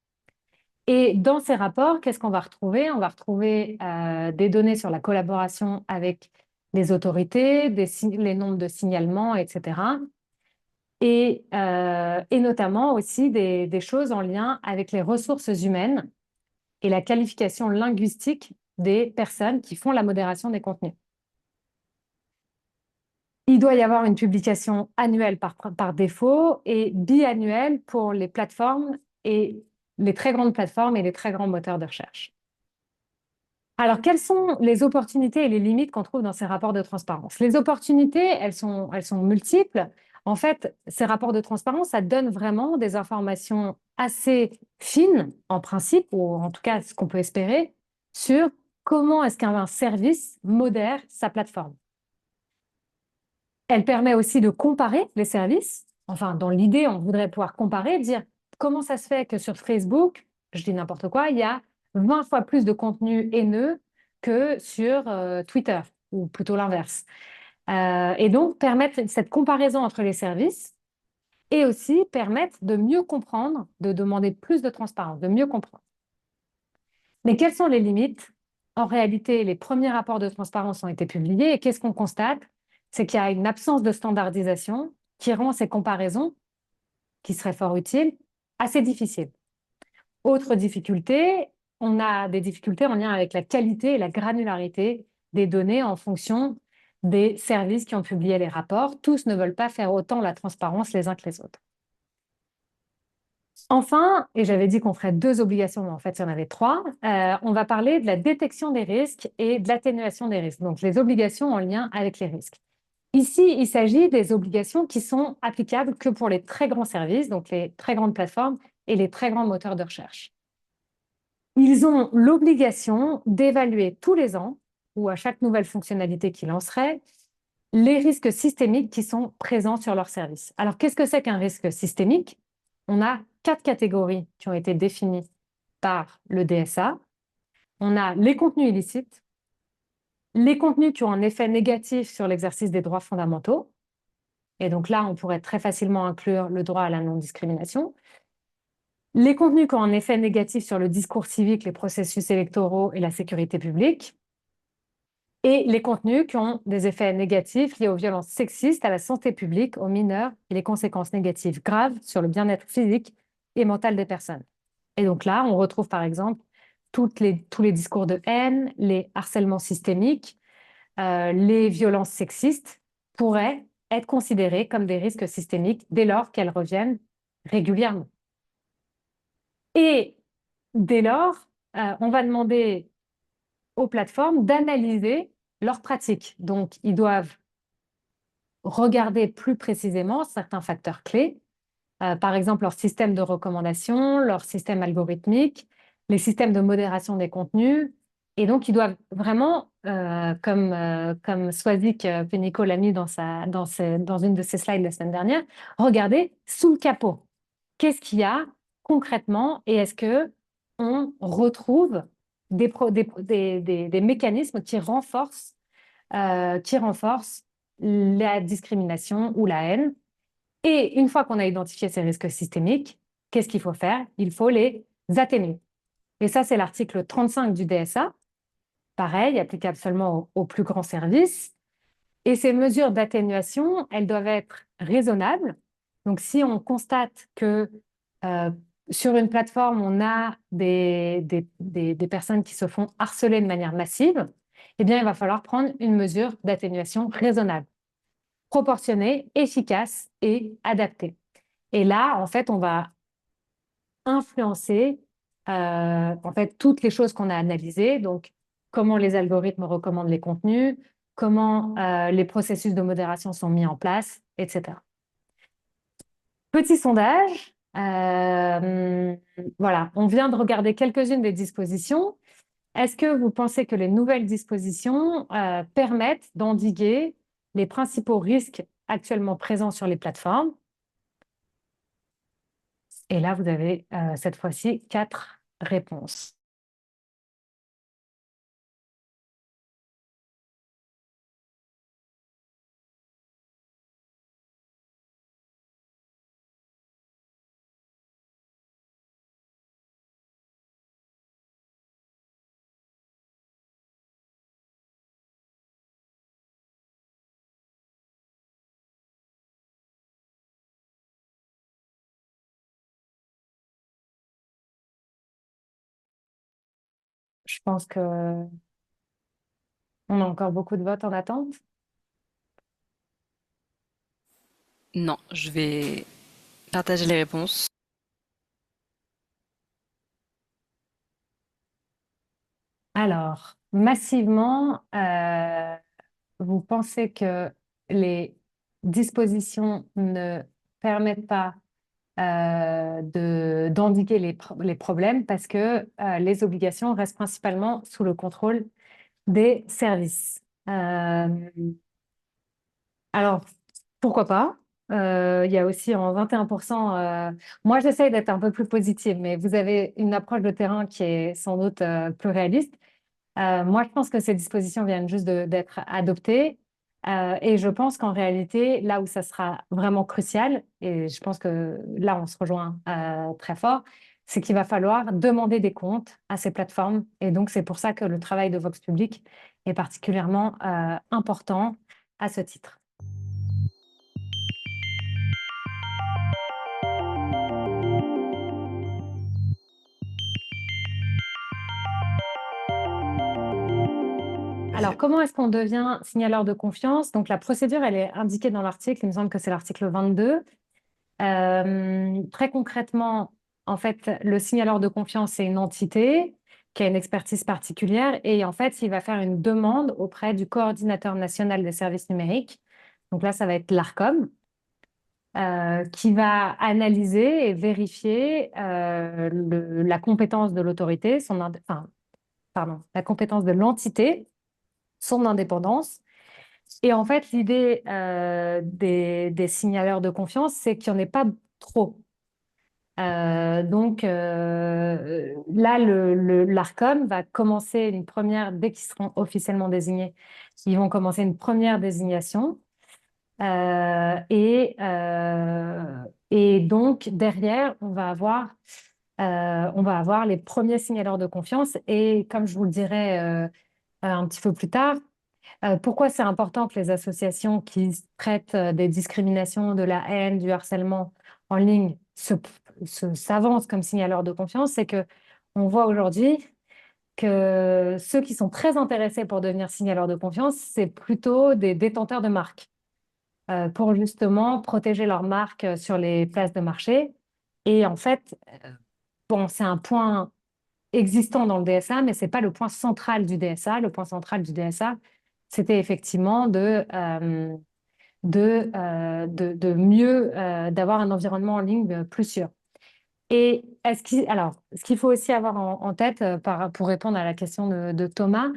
Et dans ces rapports, qu'est-ce qu'on va retrouver? On va retrouver des données sur la collaboration avec les autorités, les nombres de signalements, etc. Et notamment aussi des choses en lien avec les ressources humaines et la qualification linguistique des personnes qui font la modération des contenus. Il doit y avoir une publication annuelle par défaut et biannuelle pour les plateformes et les très grandes plateformes et les très grands moteurs de recherche. Alors, quelles sont les opportunités et les limites qu'on trouve dans ces rapports de transparence? Les opportunités, elles sont multiples. En fait, ces rapports de transparence, ça donne vraiment des informations assez fines, en principe, ou en tout cas ce qu'on peut espérer, sur comment est-ce qu'un service modère sa plateforme. Elle permet aussi de comparer les services. Enfin, dans l'idée, on voudrait pouvoir comparer, dire comment ça se fait que sur Facebook, je dis n'importe quoi, il y a 20 fois plus de contenu haineux que sur Twitter, ou plutôt l'inverse. Et donc, permettre cette comparaison entre les services et aussi permettre de mieux comprendre, de demander plus de transparence, de mieux comprendre. Mais quelles sont les limites? En réalité, les premiers rapports de transparence ont été publiés et qu'est-ce qu'on constate? C'est qu'il y a une absence de standardisation qui rend ces comparaisons, qui seraient fort utiles, assez difficiles. Autre difficulté, on a des difficultés en lien avec la qualité et la granularité des données en fonction des services qui ont publié les rapports. Tous ne veulent pas faire autant la transparence les uns que les autres. Enfin, et j'avais dit qu'on ferait 2 obligations, mais en fait, il y en avait 3, on va parler de la détection des risques et de l'atténuation des risques, donc les obligations en lien avec les risques. Ici, il s'agit des obligations qui sont applicables que pour les très grands services, donc les très grandes plateformes et les très grands moteurs de recherche. Ils ont l'obligation d'évaluer tous les ans, ou à chaque nouvelle fonctionnalité qu'ils lanceraient, les risques systémiques qui sont présents sur leur service. Alors, qu'est-ce que c'est qu'un risque systémique? On a 4 catégories qui ont été définies par le DSA. On a les contenus illicites, les contenus qui ont un effet négatif sur l'exercice des droits fondamentaux. Et donc là, on pourrait très facilement inclure le droit à la non-discrimination. Les contenus qui ont un effet négatif sur le discours civique, les processus électoraux et la sécurité publique. Et les contenus qui ont des effets négatifs liés aux violences sexistes, à la santé publique, aux mineurs et les conséquences négatives graves sur le bien-être physique et mental des personnes. Et donc là, on retrouve par exemple tous les discours de haine, les harcèlements systémiques, les violences sexistes pourraient être considérées comme des risques systémiques dès lors qu'elles reviennent régulièrement. Et dès lors, on va demander aux plateformes d'analyser leurs pratiques. Donc, ils doivent regarder plus précisément certains facteurs clés, par exemple leur système de recommandation, leur système algorithmique, les systèmes de modération des contenus. Et donc, ils doivent vraiment, comme Swazik Pénicaud l'a mis dans une de ses slides la semaine dernière, regarder sous le capot. Qu'est-ce qu'il y a concrètement et est-ce qu'on retrouve des mécanismes qui renforcent la discrimination ou la haine. Et une fois qu'on a identifié ces risques systémiques, qu'est-ce qu'il faut faire? Il faut les atténuer. Et ça, c'est l'article 35 du DSA. Pareil, applicable seulement aux plus grands services. Et ces mesures d'atténuation, elles doivent être raisonnables. Donc, si on constate que sur une plateforme, on a des personnes qui se font harceler de manière massive, eh bien, il va falloir prendre une mesure d'atténuation raisonnable, proportionnée, efficace et adaptée. Et là, en fait, on va influencer en fait, toutes les choses qu'on a analysées, donc comment les algorithmes recommandent les contenus, comment les processus de modération sont mis en place, etc. Petit sondage. Voilà, on vient de regarder quelques-unes des dispositions. Est-ce que vous pensez que les nouvelles dispositions permettent d'endiguer les principaux risques actuellement présents sur les plateformes? Et là, vous avez cette fois-ci 4 réponses. Je pense qu'on a encore beaucoup de votes en attente. Non, je vais partager les réponses. Alors, massivement, vous pensez que les dispositions ne permettent pas d'endiguer les problèmes parce que les obligations restent principalement sous le contrôle des services. Alors, pourquoi pas? Il y a aussi en 21%, moi j'essaye d'être un peu plus positive, mais vous avez une approche de terrain qui est sans doute plus réaliste. Moi, je pense que ces dispositions viennent juste d'être adoptées. Et je pense qu'en réalité, là où ça sera vraiment crucial, et je pense que là, on se rejoint très fort, c'est qu'il va falloir demander des comptes à ces plateformes. Et donc, c'est pour ça que le travail de Vox Public est particulièrement important à ce titre. Alors, comment est-ce qu'on devient signaleur de confiance? Donc, la procédure, elle est indiquée dans l'article. Il me semble que c'est l'article 22. Très concrètement, en fait, le signaleur de confiance, c'est une entité qui a une expertise particulière et en fait, il va faire une demande auprès du coordinateur national des services numériques Donc là, ça va être l'Arcom qui va analyser et vérifier la compétence de l'autorité, la compétence de l'entité, son indépendance. Et en fait, l'idée des signaleurs de confiance, c'est qu'il n'y en ait pas trop. Donc là, l'Arcom va commencer une première, dès qu'ils seront officiellement désignés, ils vont commencer une première désignation. Et donc, derrière, on va avoir les premiers signaleurs de confiance. Et comme je vous le dirai un petit peu plus tard, pourquoi c'est important que les associations qui traitent des discriminations, de la haine, du harcèlement en ligne s'avancent comme signaleurs de confiance, c'est que on voit aujourd'hui que ceux qui sont très intéressés pour devenir signaleurs de confiance, c'est plutôt des détenteurs de marques pour justement protéger leur marque sur les places de marché. Et en fait, bon, c'est un point existant dans le DSA, mais ce n'est pas le point central du DSA. Le point central du DSA, c'était effectivement de mieux d'avoir un environnement en ligne plus sûr. Et alors, ce qu'il faut aussi avoir en tête pour répondre à la question de Thomas,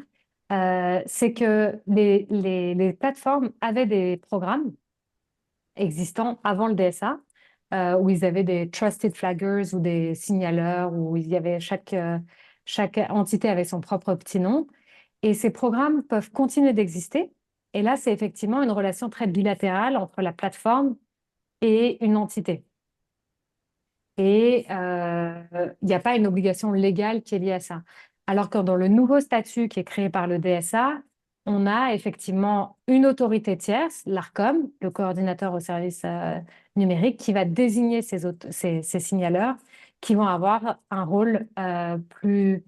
c'est que les plateformes avaient des programmes existants avant le DSA, où ils avaient des trusted flaggers ou des signaleurs, où il y avait chaque entité avait son propre petit nom. Et ces programmes peuvent continuer d'exister. Et là, c'est effectivement une relation très bilatérale entre la plateforme et une entité. Et il n'y a pas une obligation légale qui est liée à ça. Alors que dans le nouveau statut qui est créé par le DSA, on a effectivement une autorité tierce, l'Arcom, le coordinateur au service numérique, qui va désigner ces signaleurs qui vont avoir un rôle plus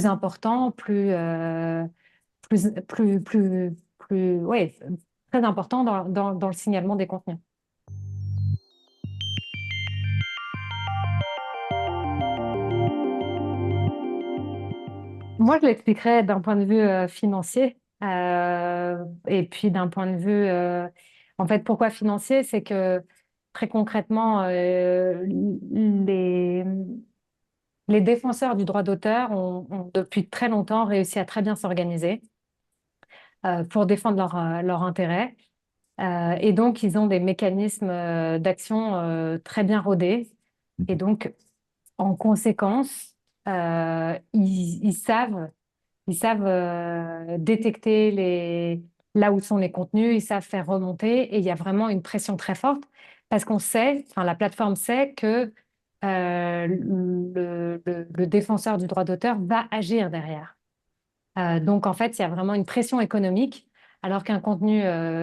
important, ouais, très important dans le signalement des contenus. Moi, je l'expliquerais d'un point de vue financier et puis d'un point de vue, en fait, pourquoi financier? C'est que très concrètement, les défenseurs du droit d'auteur ont depuis très longtemps réussi à très bien s'organiser pour défendre leurs intérêts. Et donc, ils ont des mécanismes d'action très bien rodés. Et donc, en conséquence, ils savent détecter là où sont les contenus, ils savent faire remonter et il y a vraiment une pression très forte parce qu'on sait, enfin la plateforme sait que le défenseur du droit d'auteur va agir derrière. Donc en fait, il y a vraiment une pression économique alors qu'un contenu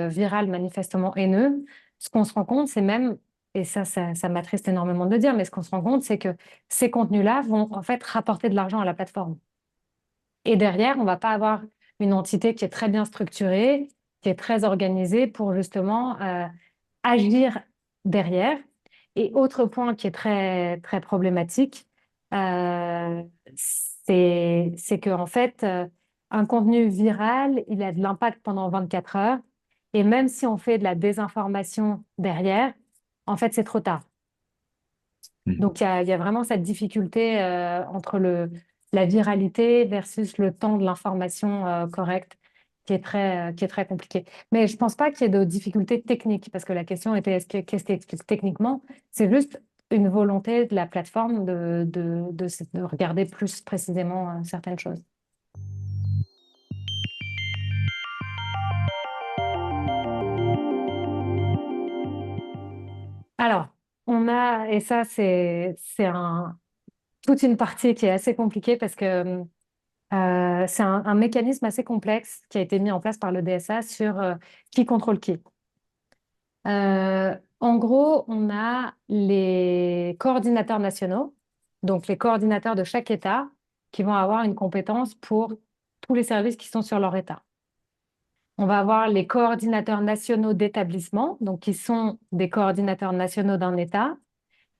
viral manifestement haineux, ce qu'on se rend compte, c'est même, et ça m'attriste énormément de le dire, mais ce qu'on se rend compte, c'est que ces contenus-là vont en fait rapporter de l'argent à la plateforme. Et derrière, on ne va pas avoir une entité qui est très bien structurée, qui est très organisée pour justement agir derrière. Et autre point qui est très, très problématique, c'est qu'en fait, un contenu viral, il a de l'impact pendant 24 heures. Et même si on fait de la désinformation derrière, en fait, c'est trop tard. Donc, il y a vraiment cette difficulté entre la viralité versus le temps de l'information correcte qui est très compliqué. Mais je ne pense pas qu'il y ait de difficultés techniques, parce que la question était qu'est-ce qui explique techniquement? C'est juste une volonté de la plateforme de regarder plus précisément certaines choses. Alors, et ça, c'est toute une partie qui est assez compliquée parce que c'est un mécanisme assez complexe qui a été mis en place par le DSA sur qui contrôle qui. En gros, on a les coordinateurs nationaux, donc les coordinateurs de chaque État, qui vont avoir une compétence pour tous les services qui sont sur leur État. On va avoir les coordinateurs nationaux d'établissement, donc qui sont des coordinateurs nationaux d'un État,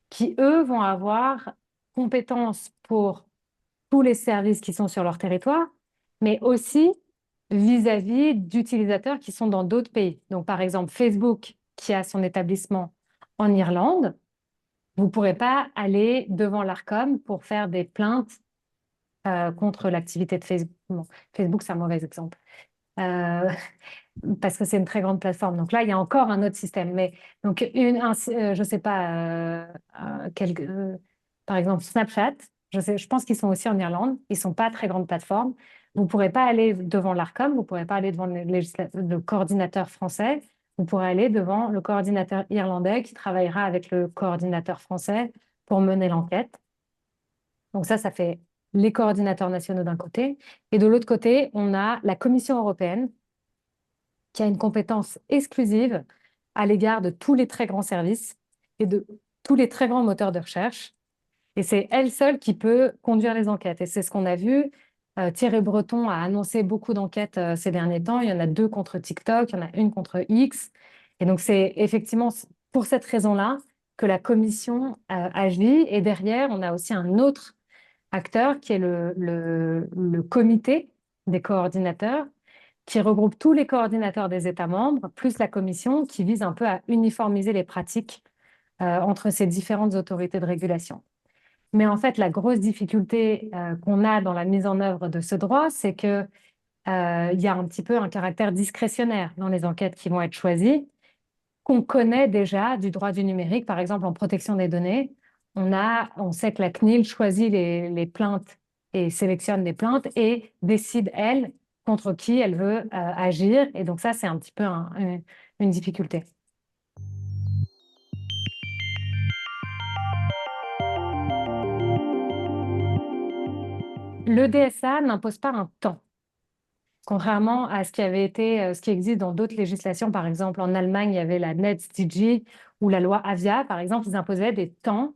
qui, eux, vont avoir compétence pour tous les services qui sont sur leur territoire, mais aussi vis-à-vis d'utilisateurs qui sont dans d'autres pays. Donc, par exemple, Facebook, qui a son établissement en Irlande, vous ne pourrez pas aller devant l'Arcom pour faire des plaintes contre l'activité de Facebook. Bon, Facebook, c'est un mauvais exemple. Parce que c'est une très grande plateforme. Donc là, il y a encore un autre système. Mais donc, je ne sais pas, par exemple, Snapchat, je pense qu'ils sont aussi en Irlande. Ils ne sont pas très grandes plateformes. Vous ne pourrez pas aller devant l'Arcom, vous ne pourrez pas aller devant le coordinateur français. Vous pourrez aller devant le coordinateur irlandais qui travaillera avec le coordinateur français pour mener l'enquête. Donc ça fait les coordinateurs nationaux d'un côté. Et de l'autre côté, on a la Commission européenne qui a une compétence exclusive à l'égard de tous les très grands services et de tous les très grands moteurs de recherche. Et c'est elle seule qui peut conduire les enquêtes. Et c'est ce qu'on a vu. Thierry Breton a annoncé beaucoup d'enquêtes ces derniers temps. Il y en a 2 contre TikTok, il y en a une contre X. Et donc, c'est effectivement pour cette raison-là que la commission agit. Et derrière, on a aussi un autre acteur qui est le comité des coordinateurs, qui regroupe tous les coordinateurs des États membres, plus la commission, qui vise un peu à uniformiser les pratiques entre ces différentes autorités de régulation. Mais en fait, la grosse difficulté qu'on a dans la mise en œuvre de ce droit, c'est qu'il y a un petit peu un caractère discrétionnaire dans les enquêtes qui vont être choisies, qu'on connaît déjà du droit du numérique. Par exemple, en protection des données, on sait que la CNIL choisit les plaintes et sélectionne les plaintes et décide, elle, contre qui elle veut agir. Et donc ça, c'est un petit peu une difficulté. Le DSA n'impose pas un temps, contrairement à ce qui existe dans d'autres législations. Par exemple, en Allemagne, il y avait la NetzDG ou la loi Avia, par exemple, ils imposaient des temps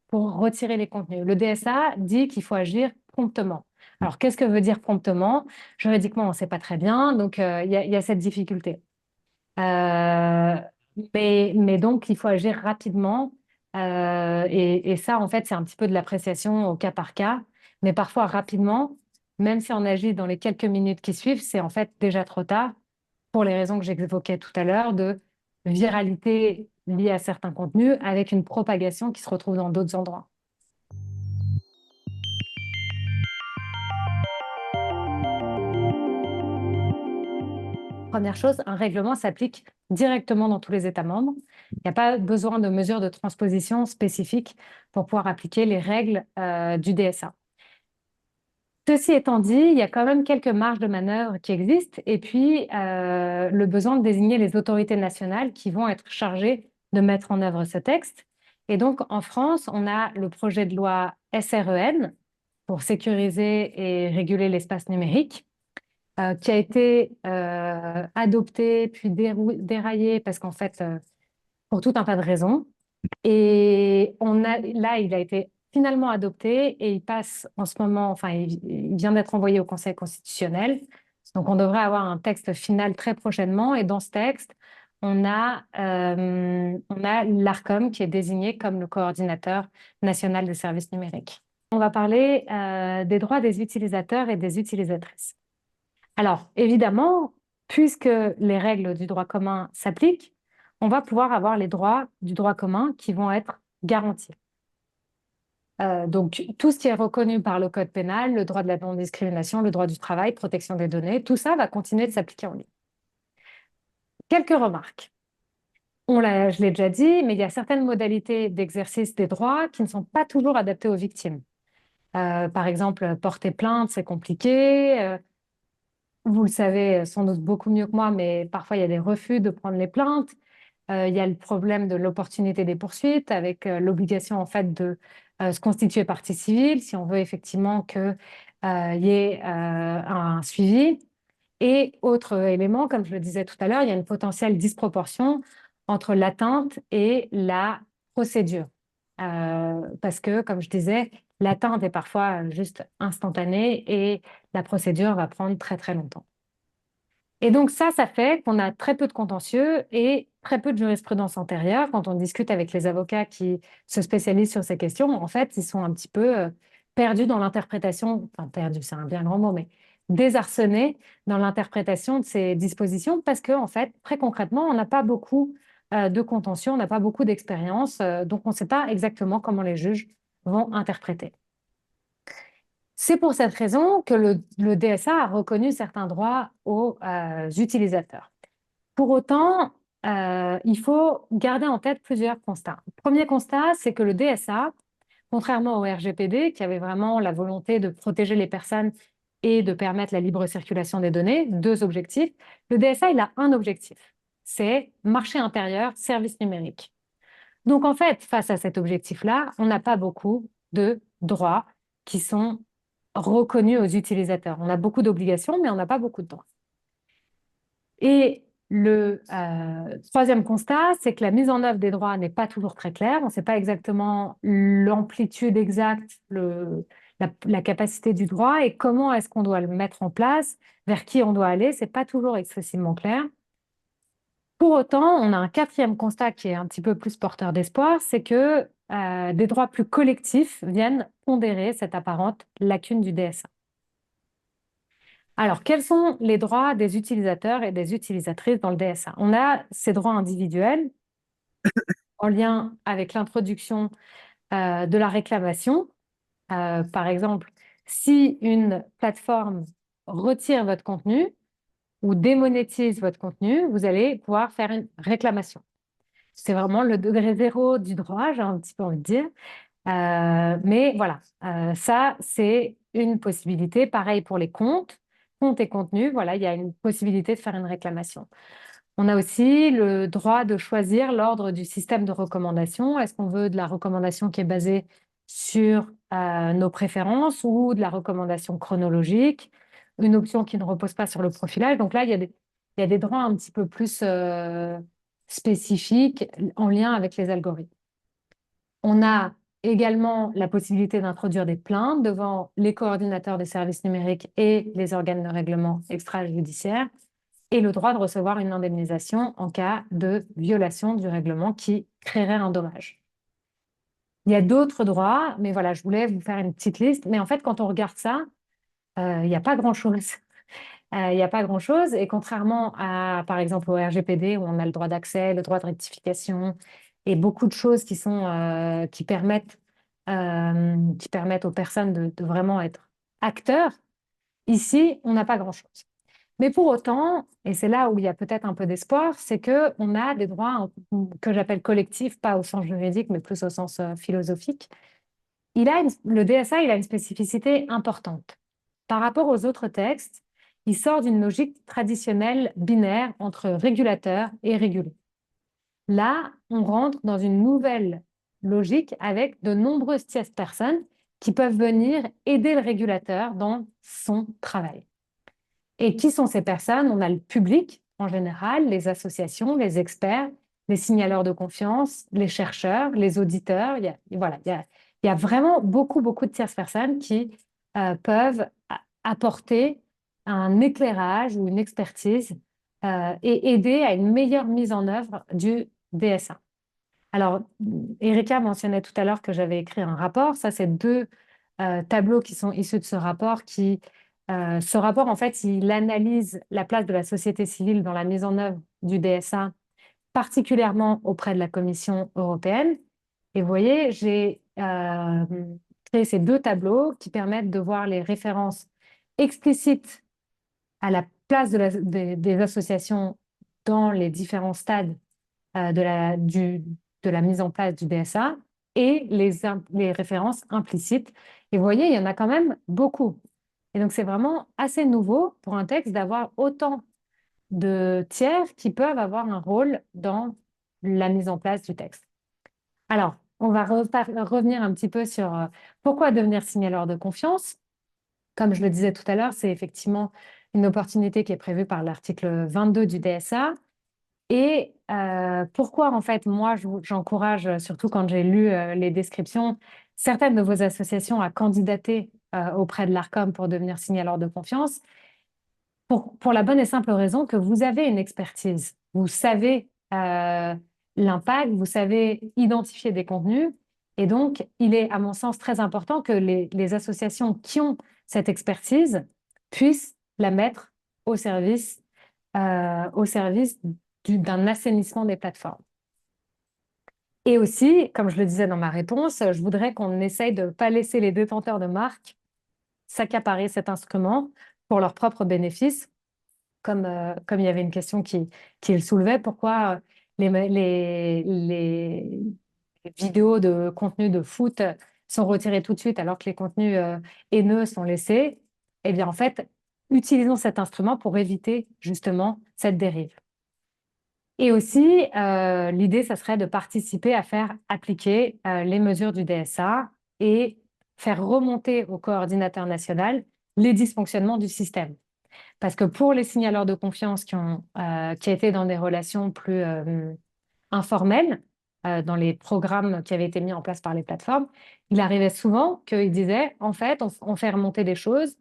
pour retirer les contenus. Le DSA dit qu'il faut agir promptement. Alors, qu'est-ce que veut dire promptement? Juridiquement, on ne sait pas très bien, donc il y a cette difficulté. Mais donc, il faut agir rapidement. Et ça, en fait, c'est un petit peu de l'appréciation au cas par cas. Mais parfois, rapidement, même si on agit dans les quelques minutes qui suivent, c'est en fait déjà trop tard pour les raisons que j'évoquais tout à l'heure de viralité liée à certains contenus avec une propagation qui se retrouve dans d'autres endroits. Première chose, un règlement s'applique directement dans tous les États membres. Il n'y a pas besoin de mesures de transposition spécifiques pour pouvoir appliquer les règles du DSA. Ceci étant dit, il y a quand même quelques marges de manœuvre qui existent et puis le besoin de désigner les autorités nationales qui vont être chargées de mettre en œuvre ce texte. Et donc, en France, on a le projet de loi SREN pour sécuriser et réguler l'espace numérique, qui a été adopté puis déraillé parce qu'en fait, pour tout un tas de raisons. Et là, il a été finalement adopté et il passe en ce moment, enfin, il vient d'être envoyé au Conseil constitutionnel. Donc, on devrait avoir un texte final très prochainement. Et dans ce texte, on a l'Arcom qui est désigné comme le coordinateur national des services numériques. On va parler des droits des utilisateurs et des utilisatrices. Alors, évidemment, puisque les règles du droit commun s'appliquent, on va pouvoir avoir les droits du droit commun qui vont être garantis. Donc, tout ce qui est reconnu par le code pénal, le droit de la non-discrimination, le droit du travail, protection des données, tout ça va continuer de s'appliquer en ligne. Quelques remarques. Je l'ai déjà dit, mais il y a certaines modalités d'exercice des droits qui ne sont pas toujours adaptées aux victimes. Par exemple, porter plainte, c'est compliqué. Vous le savez sans doute beaucoup mieux que moi, mais parfois il y a des refus de prendre les plaintes. Il y a le problème de l'opportunité des poursuites avec l'obligation en fait de se constituer partie civile si on veut effectivement qu'il y ait un suivi. Et autre élément, comme je le disais tout à l'heure, il y a une potentielle disproportion entre l'atteinte et la procédure. Parce que, comme je disais, l'atteinte est parfois juste instantanée et la procédure va prendre très, très longtemps. Et donc ça fait qu'on a très peu de contentieux et très peu de jurisprudence antérieure. Quand on discute avec les avocats qui se spécialisent sur ces questions, en fait, ils sont un petit peu perdus dans l'interprétation, enfin perdus, c'est un bien grand mot, mais désarçonné dans l'interprétation de ces dispositions parce qu'en fait, très concrètement, on n'a pas beaucoup de contentieux, on n'a pas beaucoup d'expérience, donc on ne sait pas exactement comment les juges vont interpréter. C'est pour cette raison que le DSA a reconnu certains droits aux utilisateurs. Pour autant, il faut garder en tête plusieurs constats. Le premier constat, c'est que le DSA, contrairement au RGPD, qui avait vraiment la volonté de protéger les personnes et de permettre la libre circulation des données, deux objectifs, le DSA, il a un objectif, c'est marché intérieur, services numériques. Donc en fait, face à cet objectif-là, on n'a pas beaucoup de droits qui sont reconnus aux utilisateurs. On a beaucoup d'obligations, mais on n'a pas beaucoup de droits. Et le troisième constat, c'est que la mise en œuvre des droits n'est pas toujours très claire. On ne sait pas exactement l'amplitude exacte, la capacité du droit et comment est-ce qu'on doit le mettre en place, vers qui on doit aller. Ce n'est pas toujours excessivement clair. Pour autant, on a un quatrième constat qui est un petit peu plus porteur d'espoir, c'est que des droits plus collectifs viennent pondérer cette apparente lacune du DSA. Alors, quels sont les droits des utilisateurs et des utilisatrices dans le DSA? On a ces droits individuels en lien avec l'introduction de la réclamation. Par exemple, si une plateforme retire votre contenu ou démonétise votre contenu, vous allez pouvoir faire une réclamation. C'est vraiment le degré zéro du droit, j'ai un petit peu envie de dire. Mais voilà, ça, c'est une possibilité. Pareil pour les comptes et contenus, voilà, il y a une possibilité de faire une réclamation. On a aussi le droit de choisir l'ordre du système de recommandation. Est-ce qu'on veut de la recommandation qui est basée sur nos préférences ou de la recommandation chronologique, une option qui ne repose pas sur le profilage. Donc là, il y a des droits un petit peu plus spécifiques en lien avec les algorithmes. On a également la possibilité d'introduire des plaintes devant les coordinateurs des services numériques et les organes de règlement extrajudiciaires et le droit de recevoir une indemnisation en cas de violation du règlement qui créerait un dommage. Il y a d'autres droits, mais voilà, je voulais vous faire une petite liste. Mais en fait, quand on regarde ça, il n'y a pas grand-chose. Il n'y a pas grand-chose. Et contrairement à, par exemple, au RGPD, où on a le droit d'accès, le droit de rectification, et beaucoup de choses qui permettent aux personnes de vraiment être acteurs, ici, on n'a pas grand-chose. Mais pour autant, et c'est là où il y a peut-être un peu d'espoir, c'est qu'on a des droits que j'appelle collectifs, pas au sens juridique, mais plus au sens philosophique. Le DSA, il a une spécificité importante. Par rapport aux autres textes, il sort d'une logique traditionnelle binaire entre régulateur et régulé. Là, on rentre dans une nouvelle logique avec de nombreuses tierces personnes qui peuvent venir aider le régulateur dans son travail. Et qui sont ces personnes? On a le public en général, les associations, les experts, les signaleurs de confiance, les chercheurs, les auditeurs. Il y a vraiment beaucoup de tierces personnes qui peuvent apporter un éclairage ou une expertise et aider à une meilleure mise en œuvre du DSA. Alors, Erika mentionnait tout à l'heure que j'avais écrit un rapport. Ça, c'est deux tableaux qui sont issus de ce rapport. Ce rapport, en fait, il analyse la place de la société civile dans la mise en œuvre du DSA, particulièrement auprès de la Commission européenne. Et vous voyez, j'ai créé ces deux tableaux qui permettent de voir les références explicites à la place des associations dans les différents stades de la mise en place du DSA et les références implicites. Et vous voyez, il y en a quand même beaucoup. Et donc, c'est vraiment assez nouveau pour un texte d'avoir autant de tiers qui peuvent avoir un rôle dans la mise en place du texte. Alors, on va revenir un petit peu sur pourquoi devenir signaleur de confiance. Comme je le disais tout à l'heure, c'est effectivement une opportunité qui est prévue par l'article 22 du DSA. Et pourquoi, en fait, moi, j'encourage, surtout quand j'ai lu les descriptions, certaines de vos associations à candidater auprès de l'ARCOM pour devenir signaleur de confiance, pour la bonne et simple raison que vous avez une expertise. Vous savez l'impact, vous savez identifier des contenus. Et donc, il est, à mon sens, très important que les associations qui ont cette expertise puissent la mettre au service d'un assainissement des plateformes. Et aussi, comme je le disais dans ma réponse, je voudrais qu'on essaye de ne pas laisser les détenteurs de marques s'accaparer cet instrument pour leurs propres bénéfices, comme il y avait une question qui le soulevait, pourquoi les vidéos de contenu de foot sont retirées tout de suite alors que les contenus haineux sont laissés. Eh bien, en fait, utilisons cet instrument pour éviter justement cette dérive. Et aussi, l'idée, ça serait de participer à faire appliquer les mesures du DSA et faire remonter au coordinateur national les dysfonctionnements du système. Parce que pour les signaleurs de confiance qui étaient dans des relations plus informelles, dans les programmes qui avaient été mis en place par les plateformes, il arrivait souvent qu'ils disaient, en fait, on fait remonter des choses,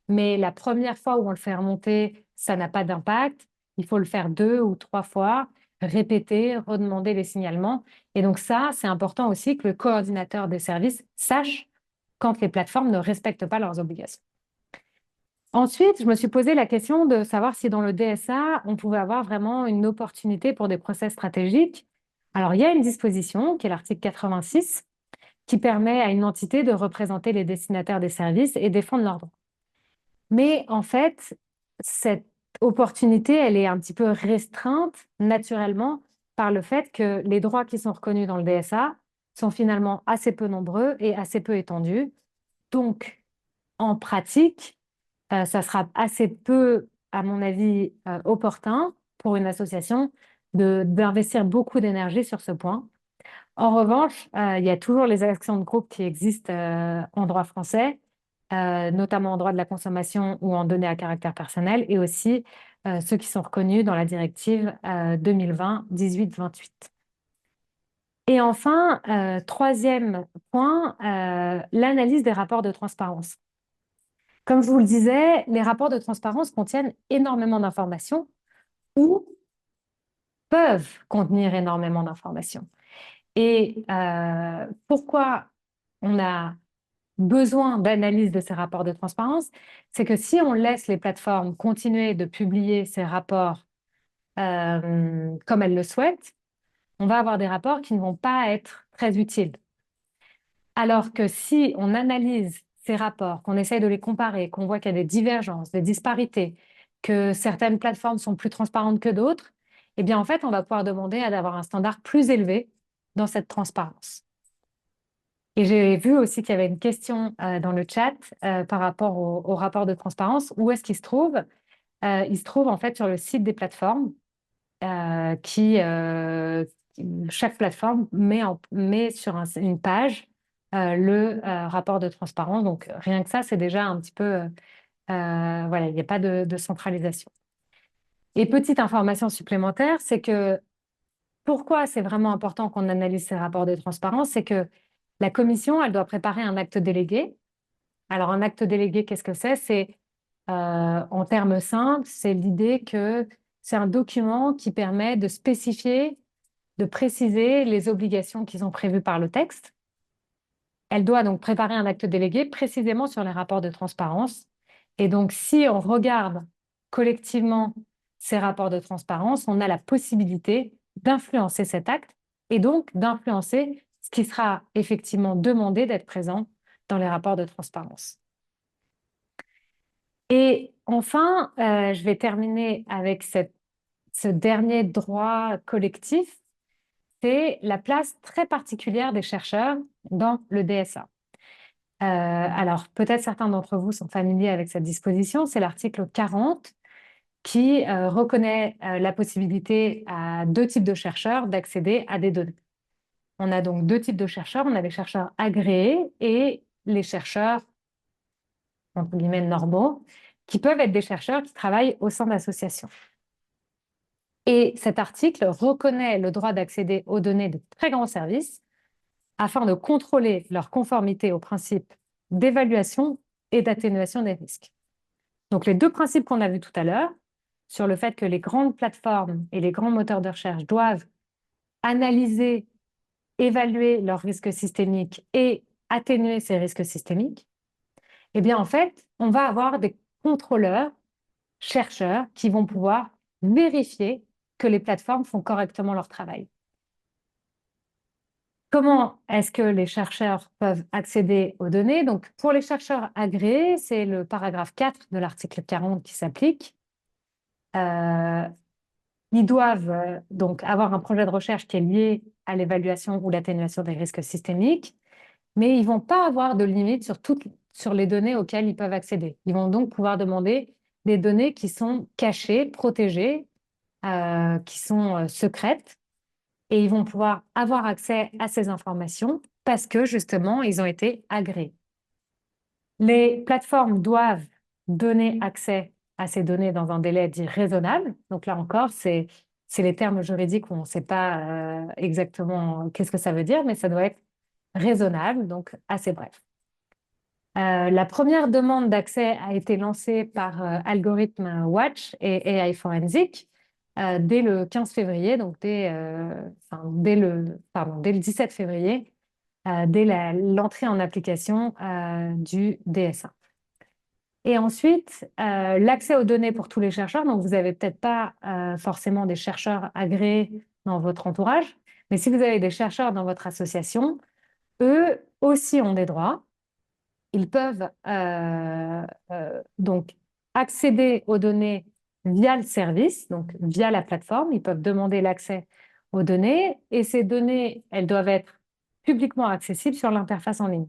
mais la première fois où on le fait remonter, ça n'a pas d'impact. Il faut le faire 2 ou 3 fois, répéter, redemander les signalements. Et donc ça, c'est important aussi que le coordinateur des services sache quand les plateformes ne respectent pas leurs obligations. Ensuite, je me suis posé la question de savoir si dans le DSA, on pouvait avoir vraiment une opportunité pour des process stratégiques. Alors, il y a une disposition, qui est l'article 86, qui permet à une entité de représenter les destinataires des services et défendre leurs droits. Mais en fait, cette opportunité, elle est un petit peu restreinte naturellement par le fait que les droits qui sont reconnus dans le DSA sont finalement assez peu nombreux et assez peu étendus. Donc, en pratique, ça sera assez peu, à mon avis, opportun pour une association d'investir beaucoup d'énergie sur ce point. En revanche, il y a toujours les actions de groupe qui existent en droit français, notamment en droit de la consommation ou en données à caractère personnel, et aussi ceux qui sont reconnus dans la directive 2020-1828. Et enfin, troisième point, l'analyse des rapports de transparence. Comme je vous le disais, les rapports de transparence contiennent énormément d'informations ou peuvent contenir énormément d'informations. Et pourquoi on a besoin d'analyse de ces rapports de transparence, c'est que si on laisse les plateformes continuer de publier ces rapports comme elles le souhaitent, on va avoir des rapports qui ne vont pas être très utiles. Alors que si on analyse ces rapports, qu'on essaye de les comparer, qu'on voit qu'il y a des divergences, des disparités, que certaines plateformes sont plus transparentes que d'autres, eh bien, en fait, on va pouvoir demander d'avoir un standard plus élevé dans cette transparence. Et j'ai vu aussi qu'il y avait une question dans le chat par rapport au rapport de transparence. Où est-ce qu'il se trouve? Il se trouve en fait sur le site des plateformes chaque plateforme met sur une page le rapport de transparence. Donc, rien que ça, c'est déjà un petit peu... voilà, il n'y a pas de centralisation. Et petite information supplémentaire, c'est que pourquoi c'est vraiment important qu'on analyse ces rapports de transparence, c'est que la commission, elle doit préparer un acte délégué. Alors, un acte délégué, qu'est-ce que c'est? C'est, en termes simples, c'est l'idée que c'est un document qui permet de spécifier, de préciser les obligations qui sont prévues par le texte. Elle doit donc préparer un acte délégué précisément sur les rapports de transparence. Et donc, si on regarde collectivement ces rapports de transparence, on a la possibilité d'influencer cet acte et donc d'influencer ce qui sera effectivement demandé d'être présent dans les rapports de transparence. Et enfin, je vais terminer avec ce dernier droit collectif, c'est la place très particulière des chercheurs dans le DSA. Alors, peut-être certains d'entre vous sont familiers avec cette disposition, c'est l'article 40 qui reconnaît la possibilité à 2 types de chercheurs d'accéder à des données. On a donc 2 types de chercheurs, on a les chercheurs agréés et les chercheurs, entre guillemets, normaux, qui peuvent être des chercheurs qui travaillent au sein d'associations. Et cet article reconnaît le droit d'accéder aux données de très grands services afin de contrôler leur conformité aux principes d'évaluation et d'atténuation des risques. Donc, les 2 principes qu'on a vus tout à l'heure, sur le fait que les grandes plateformes et les grands moteurs de recherche doivent analyser, évaluer leurs risques systémiques et atténuer ces risques systémiques, eh bien, en fait, on va avoir des contrôleurs chercheurs qui vont pouvoir vérifier que les plateformes font correctement leur travail. Comment est-ce que les chercheurs peuvent accéder aux données? Donc, pour les chercheurs agréés, c'est le paragraphe 4 de l'article 40 qui s'applique. Ils doivent donc avoir un projet de recherche qui est lié à l'évaluation ou l'atténuation des risques systémiques, mais ils ne vont pas avoir de limite sur les données auxquelles ils peuvent accéder. Ils vont donc pouvoir demander des données qui sont cachées, protégées, qui sont secrètes, et ils vont pouvoir avoir accès à ces informations parce que justement, ils ont été agréés. Les plateformes doivent donner accès à ces données dans un délai dit raisonnable. Donc là encore, c'est les termes juridiques où on ne sait pas exactement qu'est-ce que ça veut dire, mais ça doit être raisonnable, donc assez bref. La première demande d'accès a été lancée par Algorithm Watch et AI Forensic dès le 15 février, donc dès le 17 février, dès l'entrée en application du DSA. Et ensuite, l'accès aux données pour tous les chercheurs. Donc, vous n'avez peut-être pas forcément des chercheurs agréés dans votre entourage, mais si vous avez des chercheurs dans votre association, eux aussi ont des droits. Ils peuvent donc accéder aux données via le service, donc via la plateforme. Ils peuvent demander l'accès aux données et ces données, elles doivent être publiquement accessibles sur l'interface en ligne.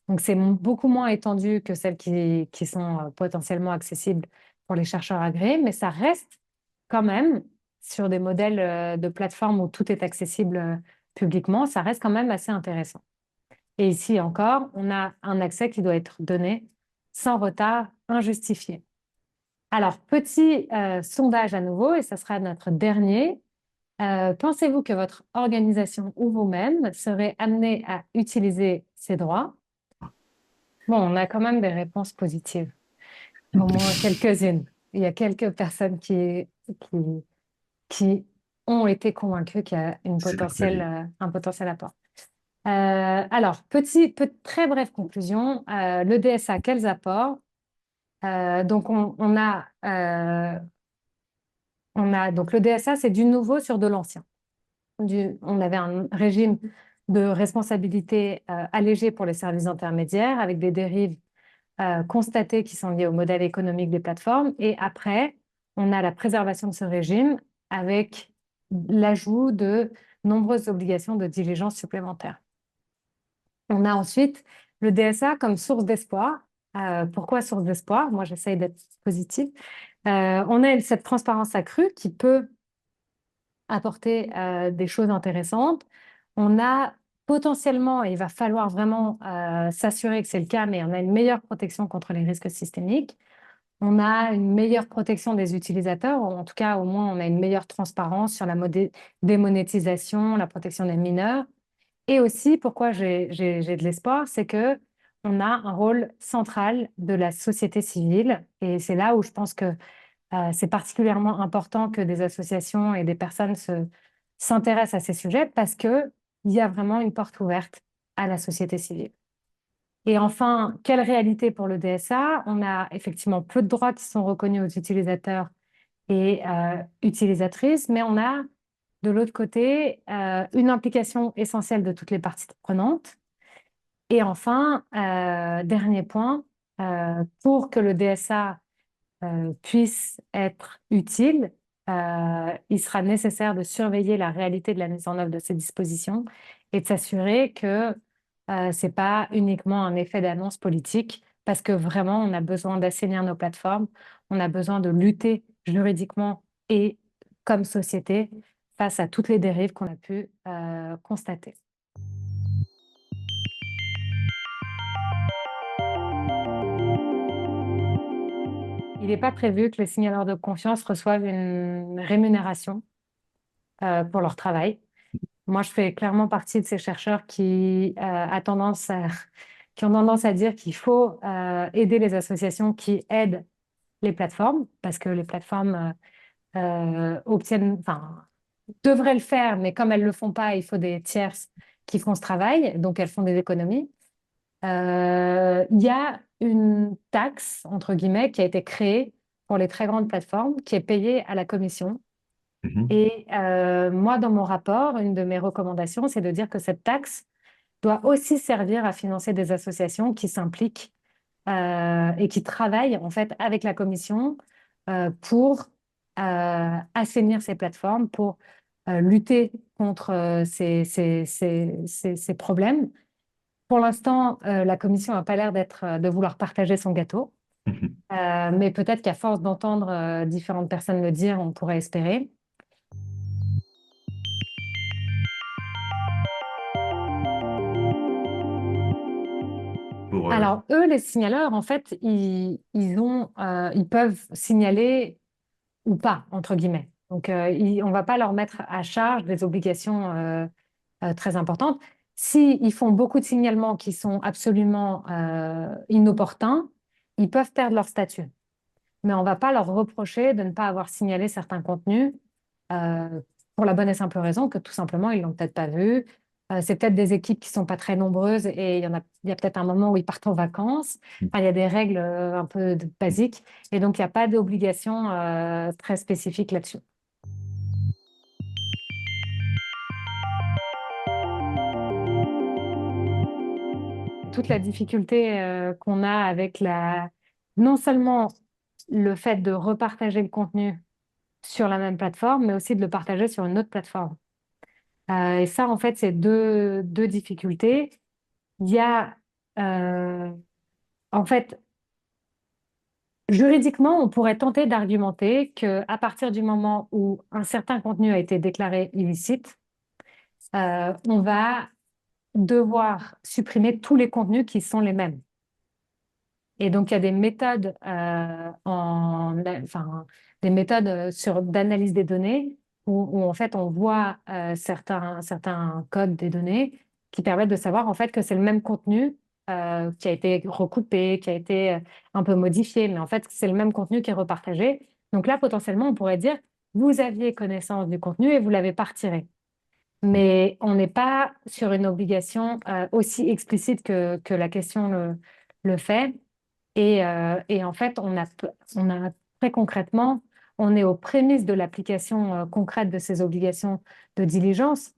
Donc, c'est beaucoup moins étendu que celles qui sont potentiellement accessibles pour les chercheurs agréés, mais ça reste quand même sur des modèles de plateforme où tout est accessible publiquement, ça reste quand même assez intéressant. Et ici encore, on a un accès qui doit être donné sans retard injustifié. Alors, petit sondage à nouveau, et ça sera notre dernier. Pensez-vous que votre organisation ou vous-même serez amené à utiliser ces droits? Bon, on a quand même des réponses positives, au moins quelques-unes. Il y a quelques personnes qui ont été convaincues qu'il y a un potentiel apport. Alors, très brève conclusion. Le DSA, quels apports? Donc, on a donc le DSA, c'est du nouveau sur de l'ancien. On avait un régime de responsabilité allégé pour les services intermédiaires avec des dérives constatées qui sont liées au modèle économique des plateformes. Et après, on a la préservation de ce régime avec l'ajout de nombreuses obligations de diligence supplémentaires. On a ensuite le DSA comme source d'espoir. Pourquoi source d'espoir? Moi, j'essaye d'être positive. On a cette transparence accrue qui peut apporter des choses intéressantes. On a potentiellement, et il va falloir vraiment s'assurer que c'est le cas, mais on a une meilleure protection contre les risques systémiques. On a une meilleure protection des utilisateurs, en tout cas, au moins, on a une meilleure transparence sur la démonétisation, la protection des mineurs. Et aussi, pourquoi j'ai de l'espoir, c'est que on a un rôle central de la société civile. Et c'est là où je pense que c'est particulièrement important que des associations et des personnes s'intéressent à ces sujets parce qu'il y a vraiment une porte ouverte à la société civile. Et enfin, quelle réalité pour le DSA? On a effectivement peu de droits qui sont reconnus aux utilisateurs et utilisatrices, mais on a de l'autre côté une implication essentielle de toutes les parties prenantes. Et enfin, dernier point, pour que le DSA puisse être utile, il sera nécessaire de surveiller la réalité de la mise en œuvre de ces dispositions et de s'assurer que ce n'est pas uniquement un effet d'annonce politique, parce que vraiment, on a besoin d'assainir nos plateformes, on a besoin de lutter juridiquement et comme société face à toutes les dérives qu'on a pu constater. Il n'est pas prévu que les signaleurs de confiance reçoivent une rémunération pour leur travail. Moi, je fais clairement partie de ces chercheurs qui ont tendance à dire qu'il faut aider les associations qui aident les plateformes, parce que les plateformes devraient le faire, mais comme elles ne le font pas, il faut des tierces qui font ce travail, donc elles font des économies. Il y a une taxe, entre guillemets, qui a été créée pour les très grandes plateformes qui est payée à la commission. Mhm. Et moi, dans mon rapport, une de mes recommandations, c'est de dire que cette taxe doit aussi servir à financer des associations qui s'impliquent et qui travaillent en fait avec la commission pour assainir ces plateformes, pour lutter contre ces problèmes. Pour l'instant, la commission n'a pas l'air de vouloir partager son gâteau, Mhm. mais peut-être qu'à force d'entendre différentes personnes le dire, on pourrait espérer. Pour, Alors, eux, les signaleurs, en fait, ils peuvent signaler ou pas, entre guillemets. Donc, on ne va pas leur mettre à charge des obligations très importantes. S'ils font beaucoup de signalements qui sont absolument inopportuns, ils peuvent perdre leur statut. Mais on ne va pas leur reprocher de ne pas avoir signalé certains contenus euh, pour la bonne et simple raison que tout simplement, ils ne l'ont peut-être pas vu. C'est peut-être des équipes qui ne sont pas très nombreuses et il y a peut-être un moment où ils partent en vacances. Enfin, il y a des règles un peu basiques et donc il n'y a pas d'obligation très spécifique là-dessus. Toute la difficulté qu'on a avec non seulement le fait de repartager le contenu sur la même plateforme, mais aussi de le partager sur une autre plateforme. Et ça, en fait, c'est deux difficultés. Il y a, en fait, juridiquement, on pourrait tenter d'argumenter qu'à partir du moment où un certain contenu a été déclaré illicite, on va devoir supprimer tous les contenus qui sont les mêmes. Et donc, il y a des méthodes, des méthodes d'analyse des données où, en fait, on voit certains codes des données qui permettent de savoir en fait que c'est le même contenu qui a été recoupé, qui a été un peu modifié, mais en fait, c'est le même contenu qui est repartagé. Donc là, potentiellement, on pourrait dire, vous aviez connaissance du contenu et vous l'avez pas retiré. Mais on n'est pas sur une obligation aussi explicite que la question le fait. Et en fait, on a très concrètement, on est aux prémices de l'application concrète de ces obligations de diligence.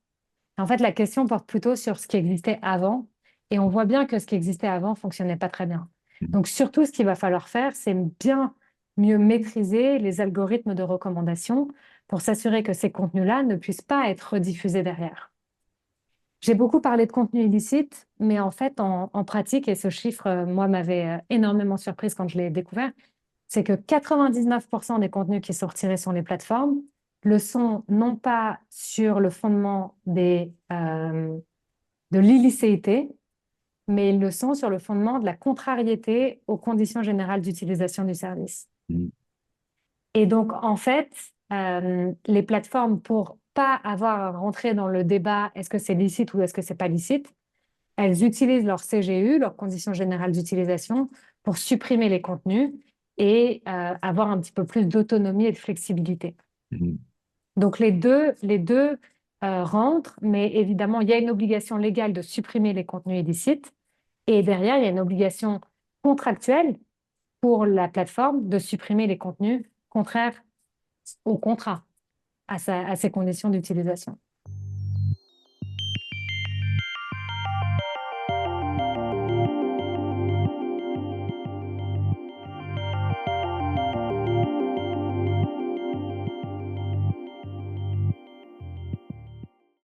En fait, la question porte plutôt sur ce qui existait avant. Et on voit bien que ce qui existait avant ne fonctionnait pas très bien. Donc, surtout, ce qu'il va falloir faire, c'est bien mieux maîtriser les algorithmes de recommandation pour s'assurer que ces contenus-là ne puissent pas être rediffusés derrière. J'ai beaucoup parlé de contenu illicite, mais en fait, en pratique, et ce chiffre, moi, m'avait énormément surprise quand je l'ai découvert, c'est que 99% des contenus qui sont retirés sur les plateformes le sont non pas sur le fondement de l'illicéité, mais ils le sont sur le fondement de la contrariété aux conditions générales d'utilisation du service. Mhm. Et donc, en fait, les plateformes, pour pas avoir à rentrer dans le débat est-ce que c'est licite ou est-ce que c'est pas licite, elles utilisent leur CGU, leurs conditions générales d'utilisation, pour supprimer les contenus et avoir un petit peu plus d'autonomie et de flexibilité. Mhm. Donc les deux rentrent, mais évidemment, il y a une obligation légale de supprimer les contenus illicites et derrière, il y a une obligation contractuelle pour la plateforme de supprimer les contenus contraires au contrat, à ses conditions d'utilisation.